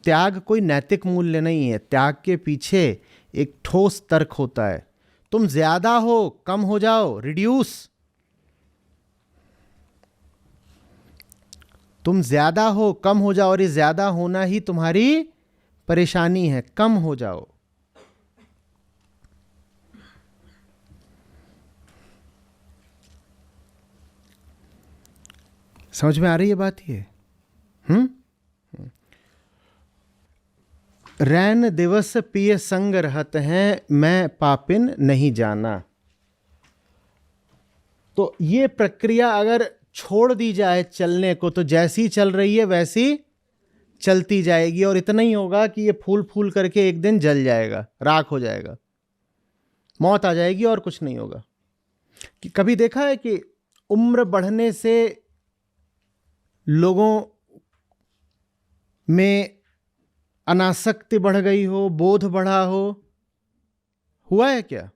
त्याग कोई नैतिक मूल्य नहीं है, त्याग के पीछे एक ठोस तर्क होता है। तुम ज्यादा हो, कम हो जाओ, रिड्यूस। तुम ज्यादा हो, कम हो जाओ, और ये ज्यादा होना ही तुम्हारी परेशानी है। कम हो जाओ। समझ में आ रही है बात? ये रैन दिवस पिय संग रहत हैं, मैं पापिन नहीं जाना। तो ये प्रक्रिया अगर छोड़ दी जाए चलने को तो जैसी चल रही है वैसी चलती जाएगी, और इतना ही होगा कि ये फूल फूल करके एक दिन जल जाएगा, राख हो जाएगा, मौत आ जाएगी, और कुछ नहीं होगा। कि कभी देखा है कि उम्र बढ़ने से लोगों में अनासक्ति बढ़ गई हो, बोध बढ़ा हो? हुआ है क्या?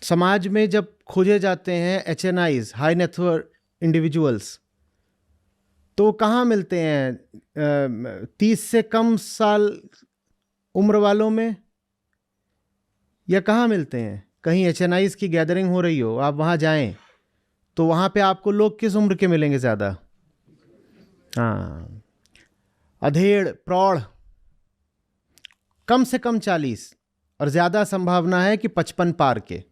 समाज में जब खोजे जाते हैं HNIs, हाई नेटवर्थ इंडिविजुअल्स, तो कहाँ मिलते हैं? 30 से कम साल उम्र वालों में, या कहाँ मिलते हैं? कहीं HNIs की गैदरिंग हो रही हो, आप वहाँ जाएं तो वहाँ पे आपको लोग किस उम्र के मिलेंगे ज़्यादा? हाँ, अधेड़, प्रौढ़, कम से कम 40, और ज़्यादा संभावना है कि 55 पार के।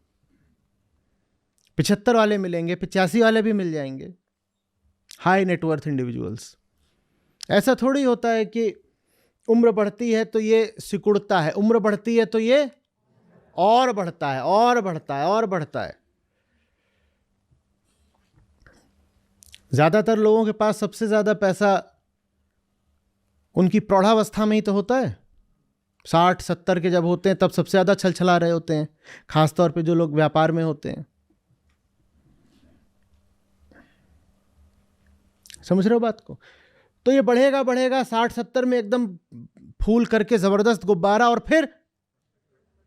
75 वाले मिलेंगे, 85 वाले भी मिल जाएंगे, हाई नेटवर्थ इंडिविजुअल्स। ऐसा थोड़ी होता है कि उम्र बढ़ती है तो ये सिकुड़ता है, उम्र बढ़ती है तो ये और बढ़ता है और बढ़ता है और बढ़ता है। ज्यादातर लोगों के पास सबसे ज्यादा पैसा उनकी प्रौढ़ावस्था में ही तो होता है। 60-70 के जब होते हैं तब सबसे ज्यादा छलछला रहे होते हैं, खासतौर पे जो लोग व्यापार में होते हैं। समझ रहे हो बात को? तो ये बढ़ेगा बढ़ेगा, 60-70 में एकदम फूल करके जबरदस्त गुब्बारा, और फिर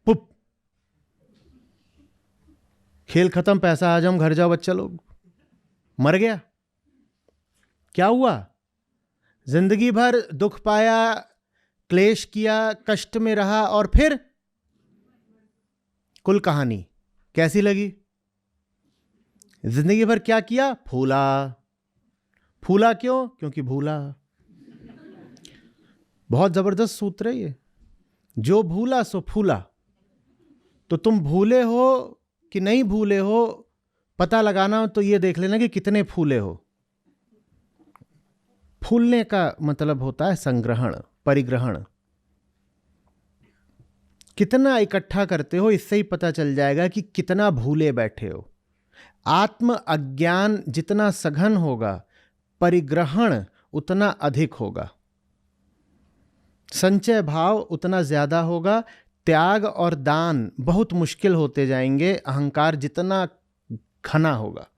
पुप, खेल खत्म, पैसा हजम, घर जाओ बच्चा लोग, मर गया। क्या हुआ? जिंदगी भर दुख पाया, क्लेश किया, कष्ट में रहा, और फिर कुल कहानी कैसी लगी? जिंदगी भर क्या किया? फूला। फूला क्यों? क्योंकि भूला। बहुत जबरदस्त सूत्र है ये, जो भूला सो फूला। तो तुम भूले हो कि नहीं भूले हो पता लगाना हो तो ये देख लेना कि कितने फूले हो। फूलने का मतलब होता है संग्रहण, परिग्रहण। कितना इकट्ठा करते हो इससे ही पता चल जाएगा कि कितना भूले बैठे हो। आत्म अज्ञान जितना सघन होगा, परिग्रहण उतना अधिक होगा, संचय भाव उतना ज्यादा होगा, त्याग और दान बहुत मुश्किल होते जाएंगे, अहंकार जितना घना होगा।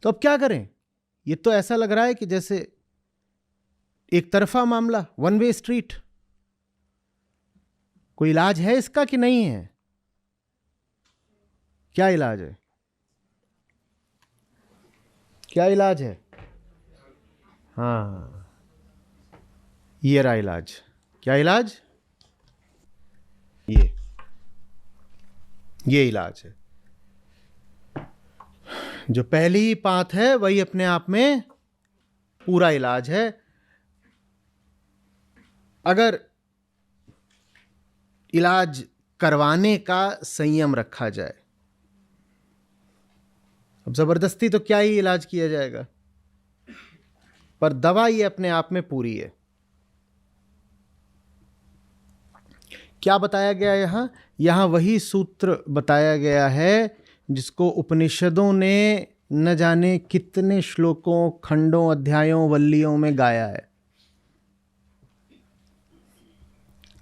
तो अब क्या करें? ये तो ऐसा लग रहा है कि जैसे एक तरफा मामला, वन वे स्ट्रीट। कोई इलाज है इसका कि नहीं है? क्या इलाज है? क्या इलाज है? हाँ, ये रहा इलाज। क्या इलाज? ये इलाज है। जो पहली बात है वही अपने आप में पूरा इलाज है। अगर इलाज करवाने का संयम रखा जाए, अब जबरदस्ती तो क्या ही इलाज किया जाएगा, पर दवा ये अपने आप में पूरी है। क्या बताया गया यहां? यहां वही सूत्र बताया गया है जिसको उपनिषदों ने न जाने कितने श्लोकों, खंडों, अध्यायों, वल्लियों में गाया है।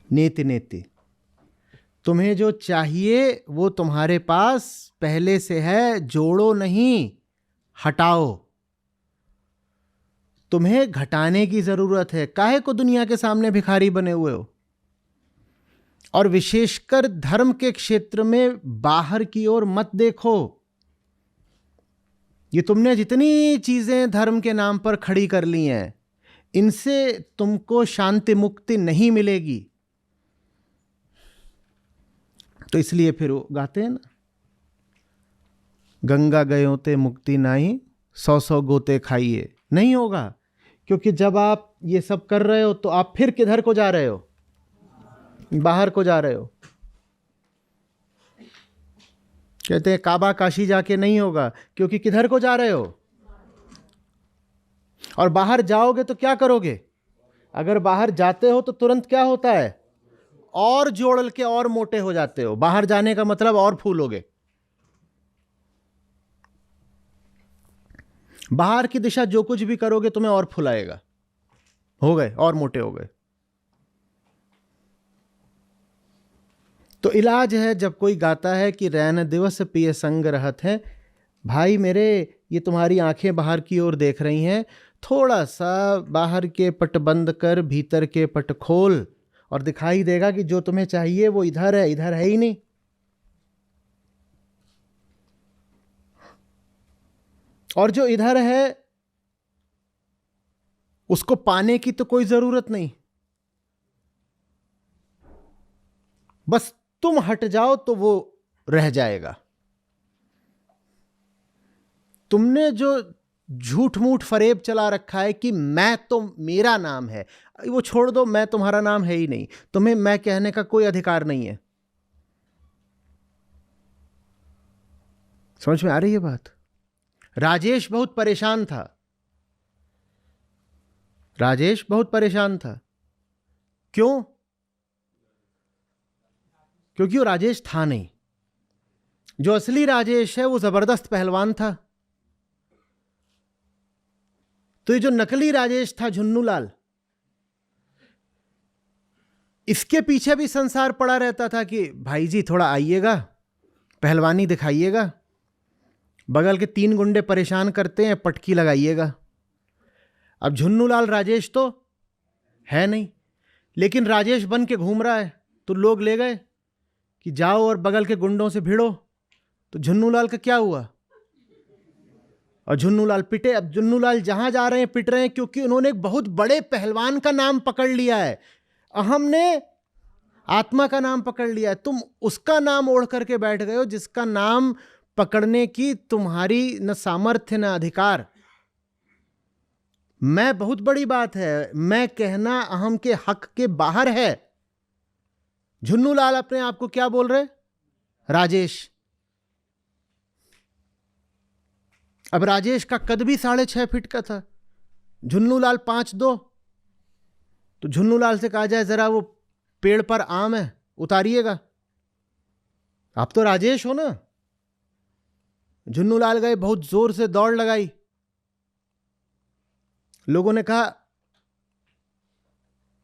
नेति नेति, तुम्हें जो चाहिए वो तुम्हारे पास पहले से है, जोड़ो नहीं, हटाओ। तुम्हें घटाने की जरूरत है। काहे को दुनिया के सामने भिखारी बने हुए हो? और विशेषकर धर्म के क्षेत्र में बाहर की ओर मत देखो। ये तुमने जितनी चीजें धर्म के नाम पर खड़ी कर ली हैं, इनसे तुमको शांति मुक्ति नहीं मिलेगी। तो इसलिए फिर वो गाते हैं ना, गंगा गयो ते मुक्ति नाही, 100 गोते खाइए। नहीं होगा, क्योंकि जब आप ये सब कर रहे हो तो आप फिर किधर को जा रहे हो? बाहर को जा रहे हो। कहते हैं काबा काशी जाके नहीं होगा, क्योंकि किधर को जा रहे हो? और बाहर जाओगे तो क्या करोगे? अगर बाहर जाते हो तो तुरंत क्या होता है? और जोड़ के और मोटे हो जाते हो। बाहर जाने का मतलब और फूलोगे। बाहर की दिशा जो कुछ भी करोगे तुम्हें और फुलाएगा। हो गए और मोटे हो गए। तो इलाज है, जब कोई गाता है कि रैन दिवस पिय संग रहत है, भाई मेरे ये तुम्हारी आंखें बाहर की ओर देख रही हैं, थोड़ा सा बाहर के पट बंद कर भीतर के पट खोल और दिखाई देगा कि जो तुम्हें चाहिए वो इधर है ही नहीं। और जो इधर है उसको पाने की तो कोई जरूरत नहीं, बस तुम हट जाओ तो वो रह जाएगा। तुमने जो झूठ मूठ फरेब चला रखा है कि मैं तो, मेरा नाम है। वो छोड़ दो, मैं तुम्हारा नाम है ही नहीं, तुम्हें मैं कहने का कोई अधिकार नहीं है। समझ में आ रही है बात? राजेश बहुत परेशान था। राजेश बहुत परेशान था। क्यों? क्योंकि वो राजेश था नहीं। जो असली राजेश है वो जबरदस्त पहलवान था। तो ये जो नकली राजेश था, झुन्नूलाल, इसके पीछे भी संसार पड़ा रहता था कि भाई जी थोड़ा आइएगा, पहलवानी दिखाइएगा, बगल के 3 गुंडे परेशान करते हैं, पटकी लगाइएगा। अब झुन्नूलाल राजेश तो है नहीं, लेकिन राजेश बन के घूम रहा है। तो लोग ले गए कि जाओ और बगल के गुंडों से भिड़ो। तो झुन्नूलाल का क्या हुआ? और झुन्नूलाल पिटे। अब झुन्नूलाल जहां जा रहे हैं पिट रहे हैं, क्योंकि उन्होंने एक बहुत बड़े पहलवान का नाम पकड़ लिया है। अहम ने आत्मा का नाम पकड़ लिया है। तुम उसका नाम ओढ़ करके बैठ गए हो जिसका नाम पकड़ने की तुम्हारी न सामर्थ्य न अधिकार। मैं बहुत बड़ी बात है, मैं कहना अहम के हक के बाहर है। झुन्नूलाल अपने आप को क्या बोल रहे? राजेश। अब राजेश का कद भी 6.5 फीट का था, झुन्नूलाल 5'2". तो झुन्नूलाल से कहा जाए जरा वो पेड़ पर आम है, उतारिएगा। आप तो राजेश हो ना। झुन्नूलाल गए, बहुत जोर से दौड़ लगाई। लोगों ने कहा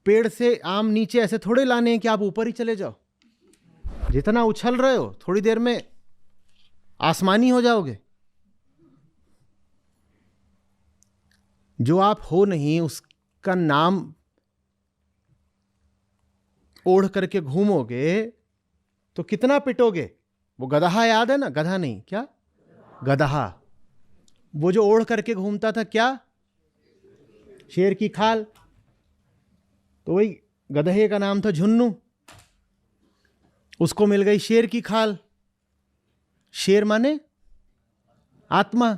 पेड़ से आम नीचे ऐसे थोड़े लाने हैं कि आप ऊपर ही चले जाओ। जितना उछल रहे हो थोड़ी देर में आसमानी हो जाओगे। जो आप हो नहीं उसका नाम ओढ़ करके घूमोगे तो कितना पिटोगे। वो गदहा याद है ना? गधा नहीं, क्या गदहा। वो जो ओढ़ करके घूमता था, क्या शेर की खाल। तो वही गधे का नाम था झुन्नू। उसको मिल गई शेर की खाल। शेर माने आत्मा।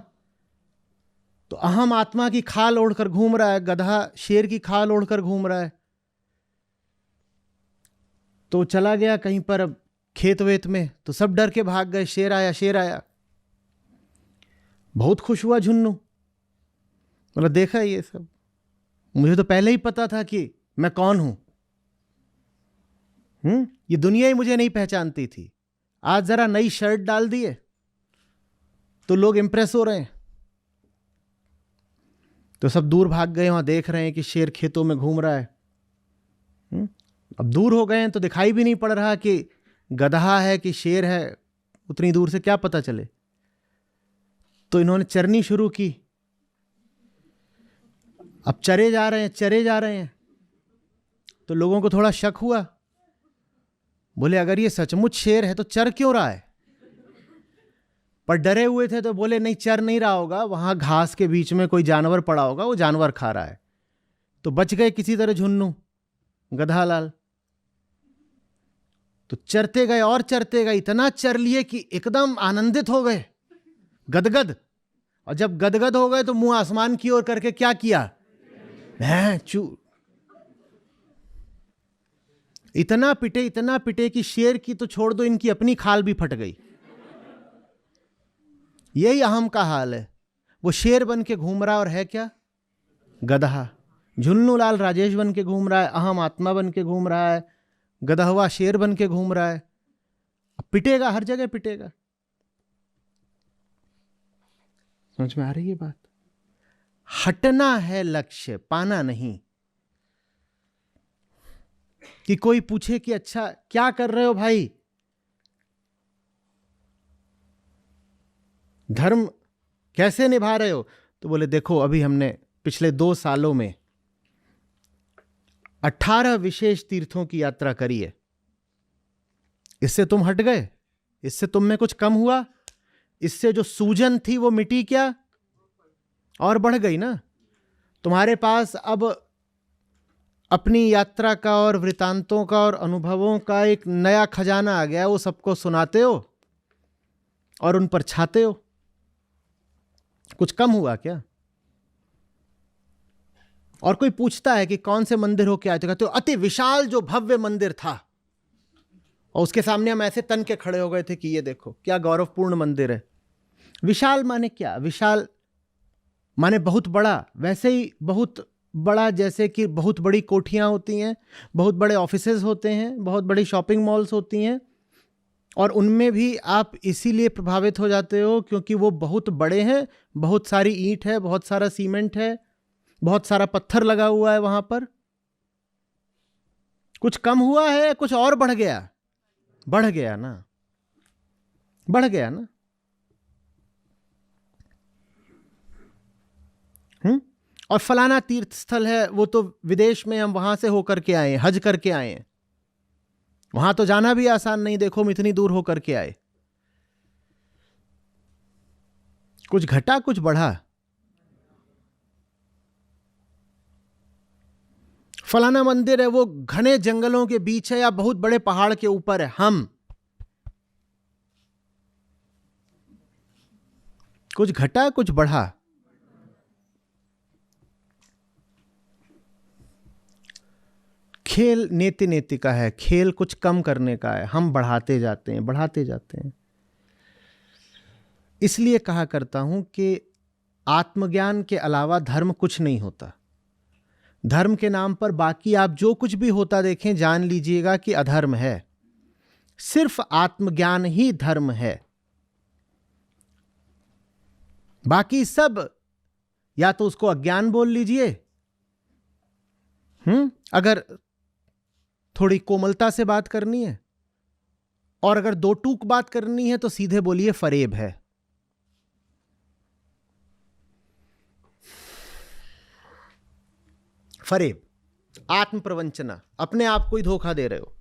तो अहम आत्मा की खाल ओढ़कर घूम रहा है, गधा शेर की खाल ओढ़कर घूम रहा है। तो चला गया कहीं पर अब खेत वेत में, तो सब डर के भाग गए, शेर आया शेर आया। बहुत खुश हुआ झुन्नू, मतलब देखा ये सब, मुझे तो पहले ही पता था कि मैं कौन हूं। ये दुनिया ही मुझे नहीं पहचानती थी। आज जरा नई शर्ट डाल दिए तो लोग इंप्रेस हो रहे हैं। तो सब दूर भाग गए, वहां देख रहे हैं कि शेर खेतों में घूम रहा है। अब दूर हो गए हैं तो दिखाई भी नहीं पड़ रहा कि गधा है कि शेर है, उतनी दूर से क्या पता चले। तो इन्होंने चरनी शुरू की। अब चरे जा रहे हैं। तो लोगों को थोड़ा शक हुआ, बोले अगर ये सचमुच शेर है तो चर क्यों रहा है। पर डरे हुए थे तो बोले नहीं, चर नहीं रहा होगा, वहां घास के बीच में कोई जानवर पड़ा होगा, वो जानवर खा रहा है। तो बच गए किसी तरह झुन्नू गधालाल। तो चरते गए और चरते गए, इतना चर लिए कि एकदम आनंदित हो गए, गदगद। और जब गदगद हो गए तो मुंह आसमान की ओर करके क्या किया, चू। इतना पिटे कि शेर की तो छोड़ दो, इनकी अपनी खाल भी फट गई। यही अहम का हाल है। वो शेर बन के घूम रहा और है क्या, गधा। झुन्नूलाल राजेश बन के घूम रहा है, अहम आत्मा बन के घूम रहा है, गदहवा शेर बन के घूम रहा है। पिटेगा, हर जगह पिटेगा। समझ में आ रही है बात? हटना है लक्ष्य, पाना नहीं। कि कोई पूछे कि अच्छा क्या कर रहे हो भाई, धर्म कैसे निभा रहे हो, तो बोले देखो अभी हमने पिछले 2 सालों में 18 विशेष तीर्थों की यात्रा करी है। इससे तुम हट गए, इससे तुम में कुछ कम हुआ, इससे जो सूजन थी वो मिटी क्या, और बढ़ गई ना। तुम्हारे पास अब अपनी यात्रा का और वृतांतों का और अनुभवों का एक नया खजाना आ गया, वो सबको सुनाते हो और उन पर छाते हो। कुछ कम हुआ क्या? और कोई पूछता है कि कौन से मंदिर हो के आए, तो कहते हो अति विशाल जो भव्य मंदिर था, और उसके सामने हम ऐसे तन के खड़े हो गए थे कि ये देखो क्या गौरवपूर्ण मंदिर है। विशाल माने क्या? विशाल माने बहुत बड़ा। वैसे ही बहुत बड़ा जैसे कि बहुत बड़ी कोठियां होती हैं, बहुत बड़े ऑफिसेज होते हैं, बहुत बड़ी शॉपिंग मॉल्स होती हैं, और उनमें भी आप इसीलिए प्रभावित हो जाते हो क्योंकि वो बहुत बड़े हैं, बहुत सारी ईंट है, बहुत सारा सीमेंट है, बहुत सारा पत्थर लगा हुआ है वहां पर। कुछ कम हुआ है, कुछ और बढ़ गया? बढ़ गया ना, बढ़ गया ना। और फलाना तीर्थ स्थल है, वो तो विदेश में, हम वहां से होकर के आए, हज करके आए हैं, वहां तो जाना भी आसान नहीं, देखो हम इतनी दूर होकर के आए। कुछ घटा कुछ बढ़ा। फलाना मंदिर है, वो घने जंगलों के बीच है या बहुत बड़े पहाड़ के ऊपर है, हम कुछ घटा कुछ बढ़ा। खेल नेति नेति का है, खेल कुछ कम करने का है, हम बढ़ाते जाते हैं, बढ़ाते जाते हैं। इसलिए कहा करता हूं कि आत्मज्ञान के अलावा धर्म कुछ नहीं होता। धर्म के नाम पर बाकी आप जो कुछ भी होता देखें, जान लीजिएगा कि अधर्म है। सिर्फ आत्मज्ञान ही धर्म है। बाकी सब या तो उसको अज्ञान बोल लीजिए, अगर थोड़ी कोमलता से बात करनी है, और अगर दो टूक बात करनी है तो सीधे बोलिए फरेब है। फरेब, आत्म प्रवंचना, अपने आप को ही धोखा दे रहे हो।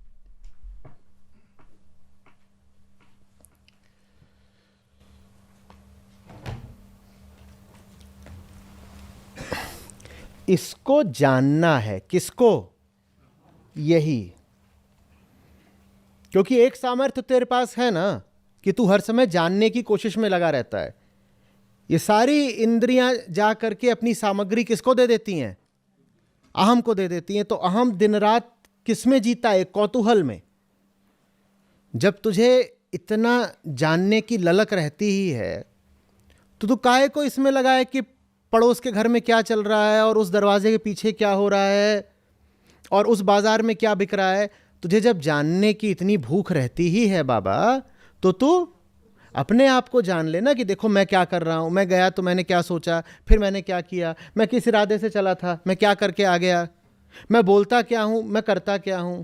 इसको जानना है, किसको? यही। क्योंकि एक सामर्थ्य तेरे पास है ना कि तू हर समय जानने की कोशिश में लगा रहता है। ये सारी इंद्रियां जा करके अपनी सामग्री किसको दे देती हैं? अहम को दे देती हैं। तो अहम दिन रात किसमें जीता है? कौतूहल में। जब तुझे इतना जानने की ललक रहती ही है तो तू काहे को इसमें लगा है कि पड़ोस के घर में क्या चल रहा है, और उस दरवाजे के पीछे क्या हो रहा है, और उस बाजार में क्या बिक रहा है। तुझे जब जानने की इतनी भूख रहती ही है बाबा, तो तू अपने आप को जान लेना कि देखो मैं क्या कर रहा हूं, मैं गया तो मैंने क्या सोचा, फिर मैंने क्या किया, मैं किस इरादे से चला था, मैं क्या करके आ गया, मैं बोलता क्या हूं, मैं करता क्या हूं,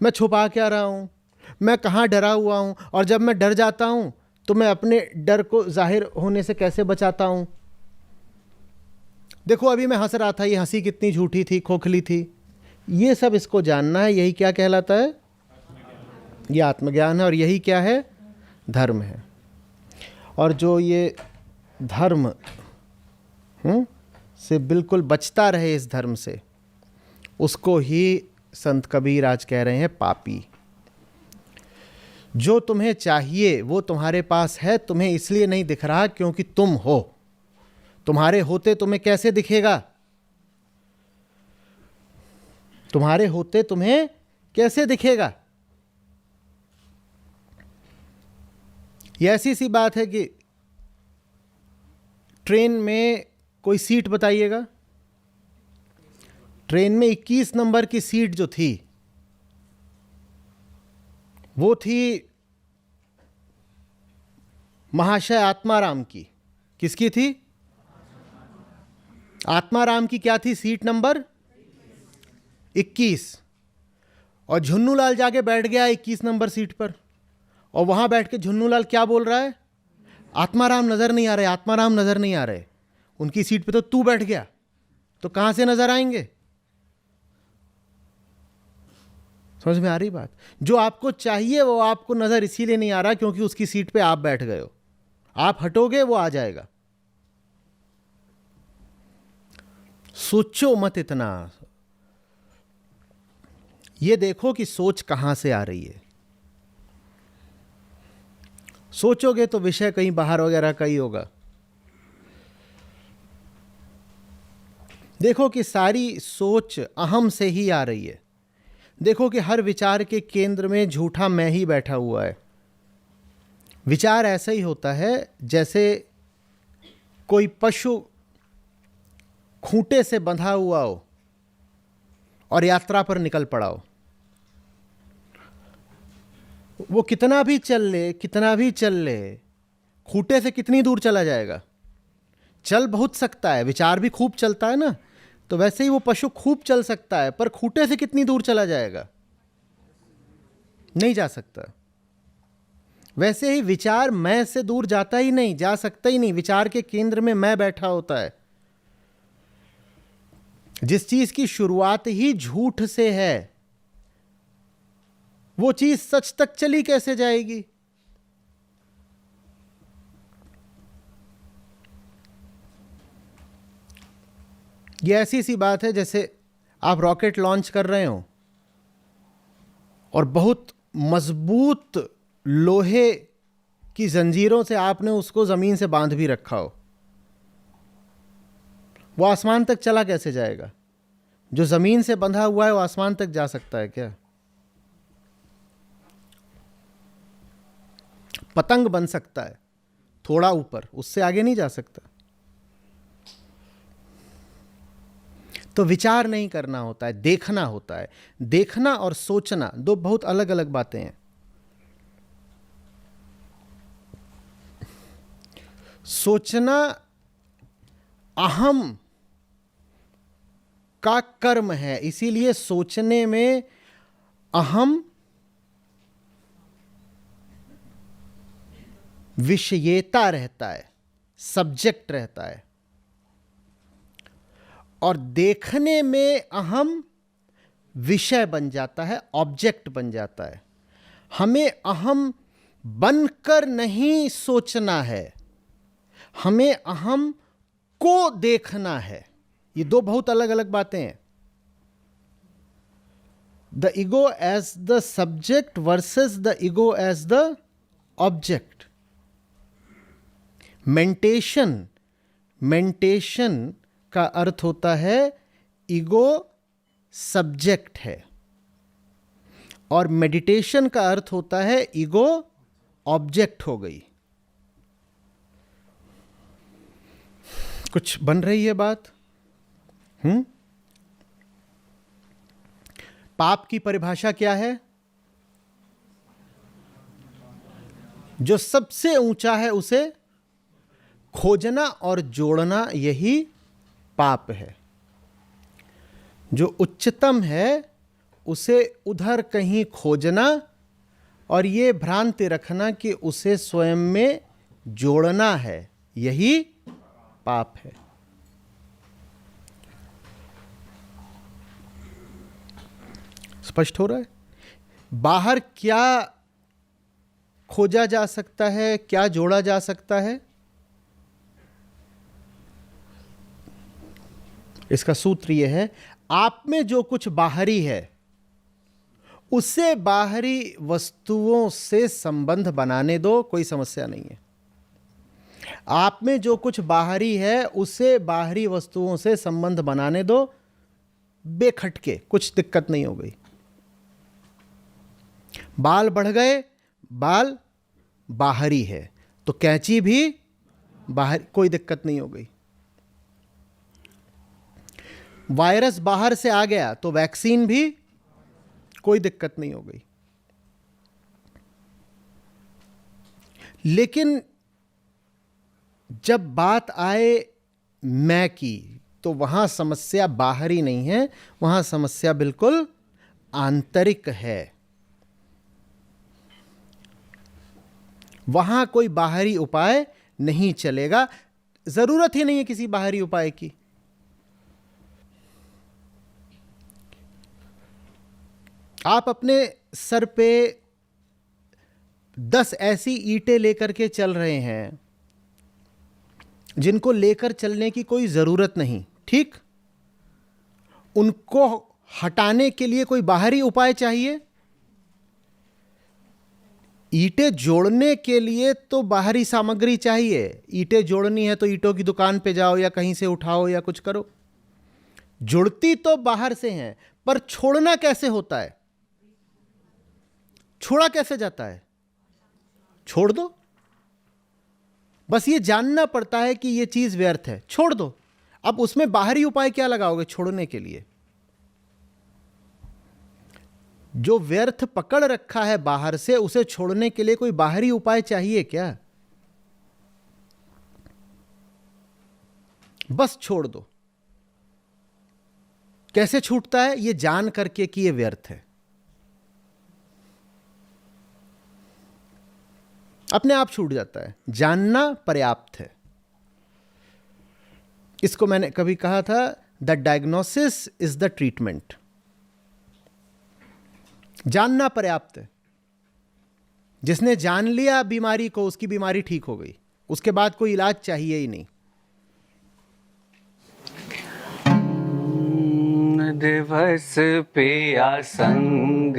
मैं छुपा क्या रहा हूं, मैं कहां डरा हुआ हूं, और जब मैं डर जाता हूं तो मैं अपने डर को जाहिर होने से कैसे बचाता हूं। देखो अभी मैं हंस रहा था, ये हंसी कितनी झूठी थी, खोखली थी। ये सब इसको जानना है। यही क्या कहलाता है? ये आत्मज्ञान है। और यही क्या है? धर्म है। और जो ये धर्म से बिल्कुल बचता रहे, इस धर्म से, उसको ही संत कबीर आज कह रहे हैं पापी। जो तुम्हें चाहिए वो तुम्हारे पास है, तुम्हें इसलिए नहीं दिख रहा क्योंकि तुम हो। तुम्हारे होते तुम्हें कैसे दिखेगा? तुम्हारे होते तुम्हें कैसे दिखेगा? ये ऐसी सी बात है कि ट्रेन में कोई सीट बताइएगा। ट्रेन में 21 नंबर की सीट जो थी वो थी महाशय आत्माराम की। किसकी थी? आत्माराम की। क्या थी? Seat number 21। और झुन्नूलाल जाके बैठ गया 21 नंबर सीट पर, और वहां बैठ के झुन्नूलाल क्या बोल रहा है? आत्माराम नजर नहीं आ रहे, आत्माराम नजर नहीं आ रहे। उनकी सीट पे तो तू बैठ गया, तो कहां से नजर आएंगे? समझ में आ रही बात? जो आपको चाहिए वो आपको नजर इसीलिए नहीं आ रहा क्योंकि उसकी सीट पे आप बैठ गए हो। आप हटोगे वो आ जाएगा। सोचो मत इतना। ये देखो कि सोच कहां से आ रही है। सोचोगे तो विषय कहीं बाहर वगैरह का ही होगा। देखो कि सारी सोच अहम से ही आ रही है। देखो कि हर विचार के केंद्र में झूठा मैं ही बैठा हुआ है। विचार ऐसा ही होता है जैसे कोई पशु खूंटे से बंधा हुआ हो और यात्रा पर निकल पड़ा हो। वो कितना भी चल ले, खूंटे से कितनी दूर चला जाएगा? चल बहुत सकता है, विचार भी खूब चलता है ना, तो वैसे ही वो पशु खूब चल सकता है, पर खूंटे से कितनी दूर चला जाएगा? नहीं जा सकता। वैसे ही विचार मैं से दूर जाता ही नहीं, जा सकता ही नहीं। विचार के केंद्र में मैं बैठा होता है। जिस चीज की शुरुआत ही झूठ से है, वो चीज सच तक चली कैसे जाएगी? ये ऐसी सी बात है जैसे आप रॉकेट लॉन्च कर रहे हो और बहुत मजबूत लोहे की जंजीरों से आपने उसको जमीन से बांध भी रखा हो। वो आसमान तक चला कैसे जाएगा? जो जमीन से बंधा हुआ है वो आसमान तक जा सकता है क्या? पतंग बन सकता है थोड़ा ऊपर, उससे आगे नहीं जा सकता। तो विचार नहीं करना होता है, देखना होता है। देखना और सोचना दो बहुत अलग अलग बातें हैं। सोचना अहम का कर्म है, इसीलिए सोचने में अहम विषयेता रहता है, सब्जेक्ट रहता है, और देखने में अहम विषय बन जाता है, ऑब्जेक्ट बन जाता है। हमें अहम बनकर नहीं सोचना है, हमें अहम को देखना है। ये दो बहुत अलग अलग बातें हैं। The ego as the subject versus the ego as the object. Mentation का अर्थ होता है ईगो सब्जेक्ट है, और मेडिटेशन का अर्थ होता है ईगो ऑब्जेक्ट हो गई। कुछ बन रही है बात? पाप की परिभाषा क्या है? जो सबसे ऊंचा है उसे खोजना और जोड़ना, यही पाप है। जो उच्चतम है उसे उधर कहीं खोजना और ये भ्रांति रखना कि उसे स्वयं में जोड़ना है, यही पाप है। स्पष्ट हो रहा है? बाहर क्या खोजा जा सकता है, क्या जोड़ा जा सकता है? इसका सूत्र यह है, आप में जो कुछ बाहरी है उसे बाहरी वस्तुओं से संबंध बनाने दो, कोई समस्या नहीं है। आप में जो कुछ बाहरी है उसे बाहरी वस्तुओं से संबंध बनाने दो, बेखटके, कुछ दिक्कत नहीं हो गई। बाल बढ़ गए, बाल बाहरी है, तो कैंची भी बाहर, कोई दिक्कत नहीं हो गई। वायरस बाहर से आ गया तो वैक्सीन भी, कोई दिक्कत नहीं हो गई। लेकिन जब बात आए मैं की, तो वहां समस्या बाहरी नहीं है, वहां समस्या बिल्कुल आंतरिक है। वहां कोई बाहरी उपाय नहीं चलेगा, जरूरत ही नहीं है किसी बाहरी उपाय की। आप अपने सर पे 10 ऐसी ईंटें लेकर के चल रहे हैं जिनको लेकर चलने की कोई जरूरत नहीं, ठीक? उनको हटाने के लिए कोई बाहरी उपाय चाहिए। ईंटें जोड़ने के लिए तो बाहरी सामग्री चाहिए। ईंटें जोड़नी है तो ईंटों की दुकान पे जाओ या कहीं से उठाओ या कुछ करो। जुड़ती तो बाहर से हैं, पर छोड़ना कैसे होता है? छोड़ा कैसे जाता है? छोड़ दो। बस ये जानना पड़ता है कि ये चीज व्यर्थ है, छोड़ दो। अब उसमें बाहरी उपाय क्या लगाओगे छोड़ने के लिए? जो व्यर्थ पकड़ रखा है बाहर से, उसे छोड़ने के लिए कोई बाहरी उपाय चाहिए क्या? बस छोड़ दो। कैसे छूटता है? ये जान करके कि ये व्यर्थ है। अपने आप छूट जाता है। जानना पर्याप्त है। इसको मैंने कभी कहा था, the diagnosis is the treatment. जानना पर्याप्त है। जिसने जान लिया बीमारी को, उसकी बीमारी ठीक हो गई। उसके बाद कोई इलाज चाहिए ही नहीं। दिवस पिया संग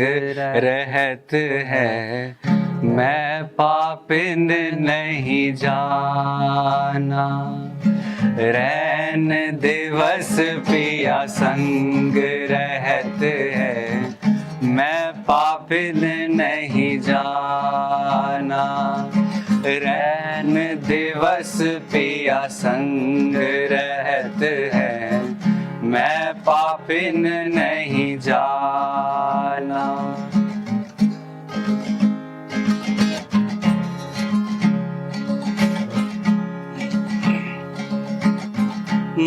रहत है, मैं पापिन नहीं जाना। रैन दिवस पिया संग रहत है, मैं पापिन नहीं जाना। रैन दिवस पिया संग रहत है, मैं पापिन नहीं जाना।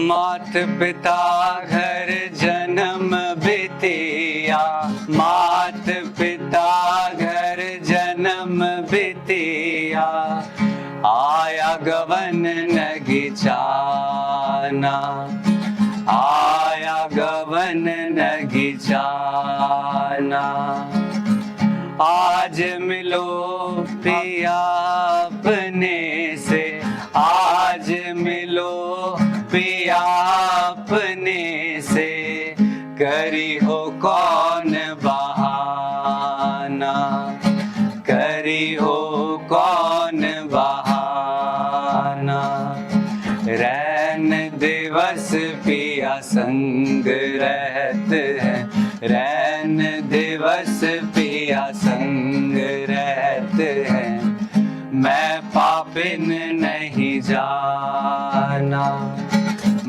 मात पिता घर जन्म बितिया, मात पिता घर जन्म बितिया। आया गवन नगिचाना, आया गवन नगिचाना। आज मिलो पिया अपने से, आज मिलो पिया अपने से। करी हो कौन बहाना, करी हो कौन बहाना। रैन दिवस पिया संग रहत है, रैन दिवस पिया संग रहत है, मैं पापिन नहीं जाना,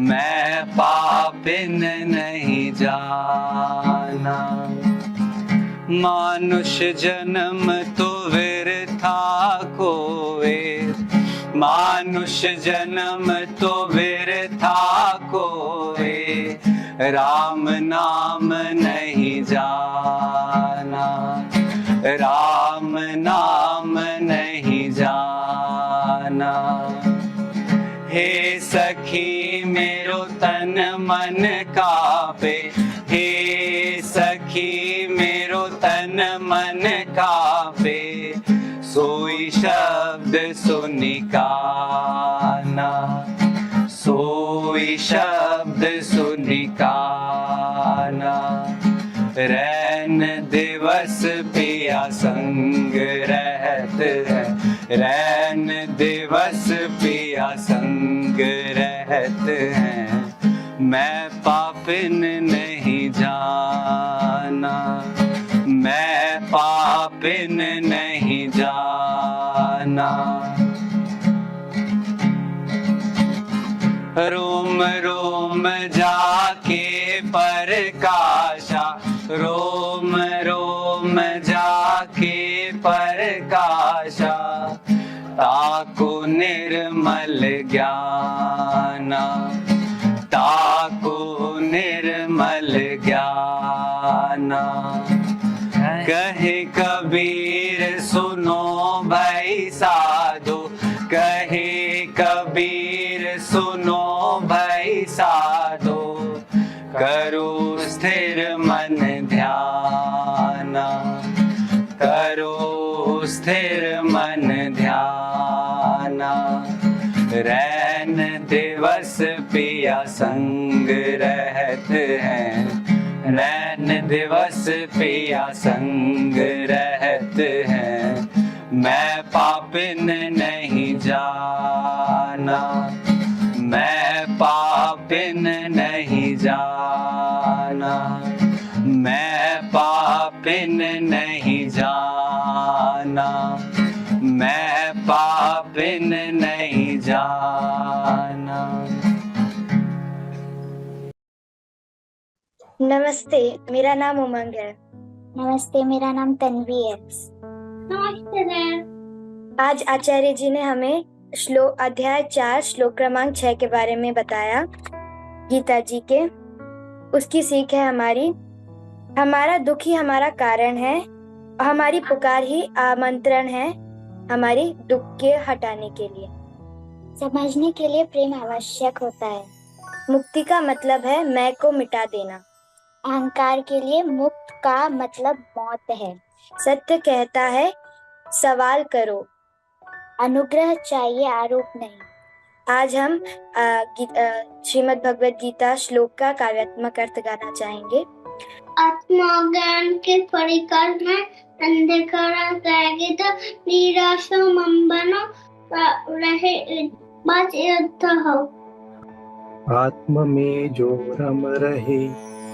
मैं पापिन नहीं जाना। मानुष जन्म तो व्यर्था कोवे, मानुष जन्म तो व्यर्था कोवे। राम नाम नहीं जाना, राम नाम नहीं जाना। हे सखी मेरो तन मन कापे, हे सखी मेरो तन मन कापे। सोई शब्द सुनि काना, सोई शब्द सुनि काना। रैन दिवस पिया संग रहत है, रैन दिवस पिया संग रहत है, मैं पापिन नहीं जाना, मैं पापिन नहीं जाना। रोम रोम जाके परकाशा, रोम रोम जाके परकाशा। ताको निर्मल ज्ञाना, ताको निर्मल ज्ञाना। कहे कबीर सुनो भाई साधो, कहे कबीर सुनो भाई साधो। करो स्थिर मन ध्याना, करो स्थिर मन ध्याना। रैन दिवस पिया संग रहत है, रैन दिवस पिया संग रहत है, मैं पापिन नहीं जाना, मैं पापिन नहीं जाना। बिन नहीं जाना। नमस्ते, मेरा नाम उमंग है। नमस्ते, मेरा नाम तन्वी है। नमस्ते सर। आज आचार्य जी ने हमें अध्याय 4 श्लोक क्रमांक 6 के बारे में बताया, गीता जी के। उसकी सीख है हमारा दुख ही हमारा कारण है, हमारी पुकार ही आमंत्रण है हमारी दुख के हटाने के लिए। समझने के लिए प्रेम आवश्यक होता है। मुक्ति का मतलब है मैं को मिटा देना। अहंकार के लिए मुक्त का मतलब मौत है। सत्य कहता है सवाल करो। अनुग्रह चाहिए, आरोप नहीं। आज हम श्रीमद् भगवद गीता श्लोक का काव्यात्मक अर्थ गाना चाहेंगे। आत्मज्ञान के परिकर में अंधकार त्यागित निराशा मन बनो रहे बस युद्ध हो। आत्म में जो रम रहे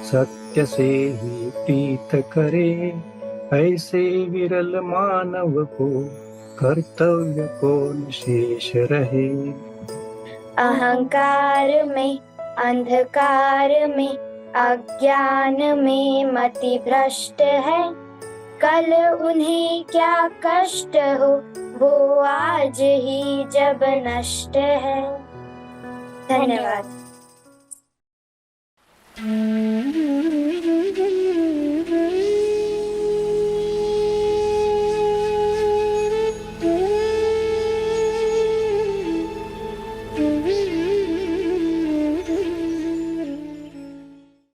सत्य से ही प्रीत करे, ऐसे विरल मानव को कर्तव्य को शेष रहे। अहंकार में अंधकार में अज्ञान में मति भ्रष्ट है, कल उन्हें क्या कष्ट हो वो आज ही जब नष्ट है। धन्यवाद।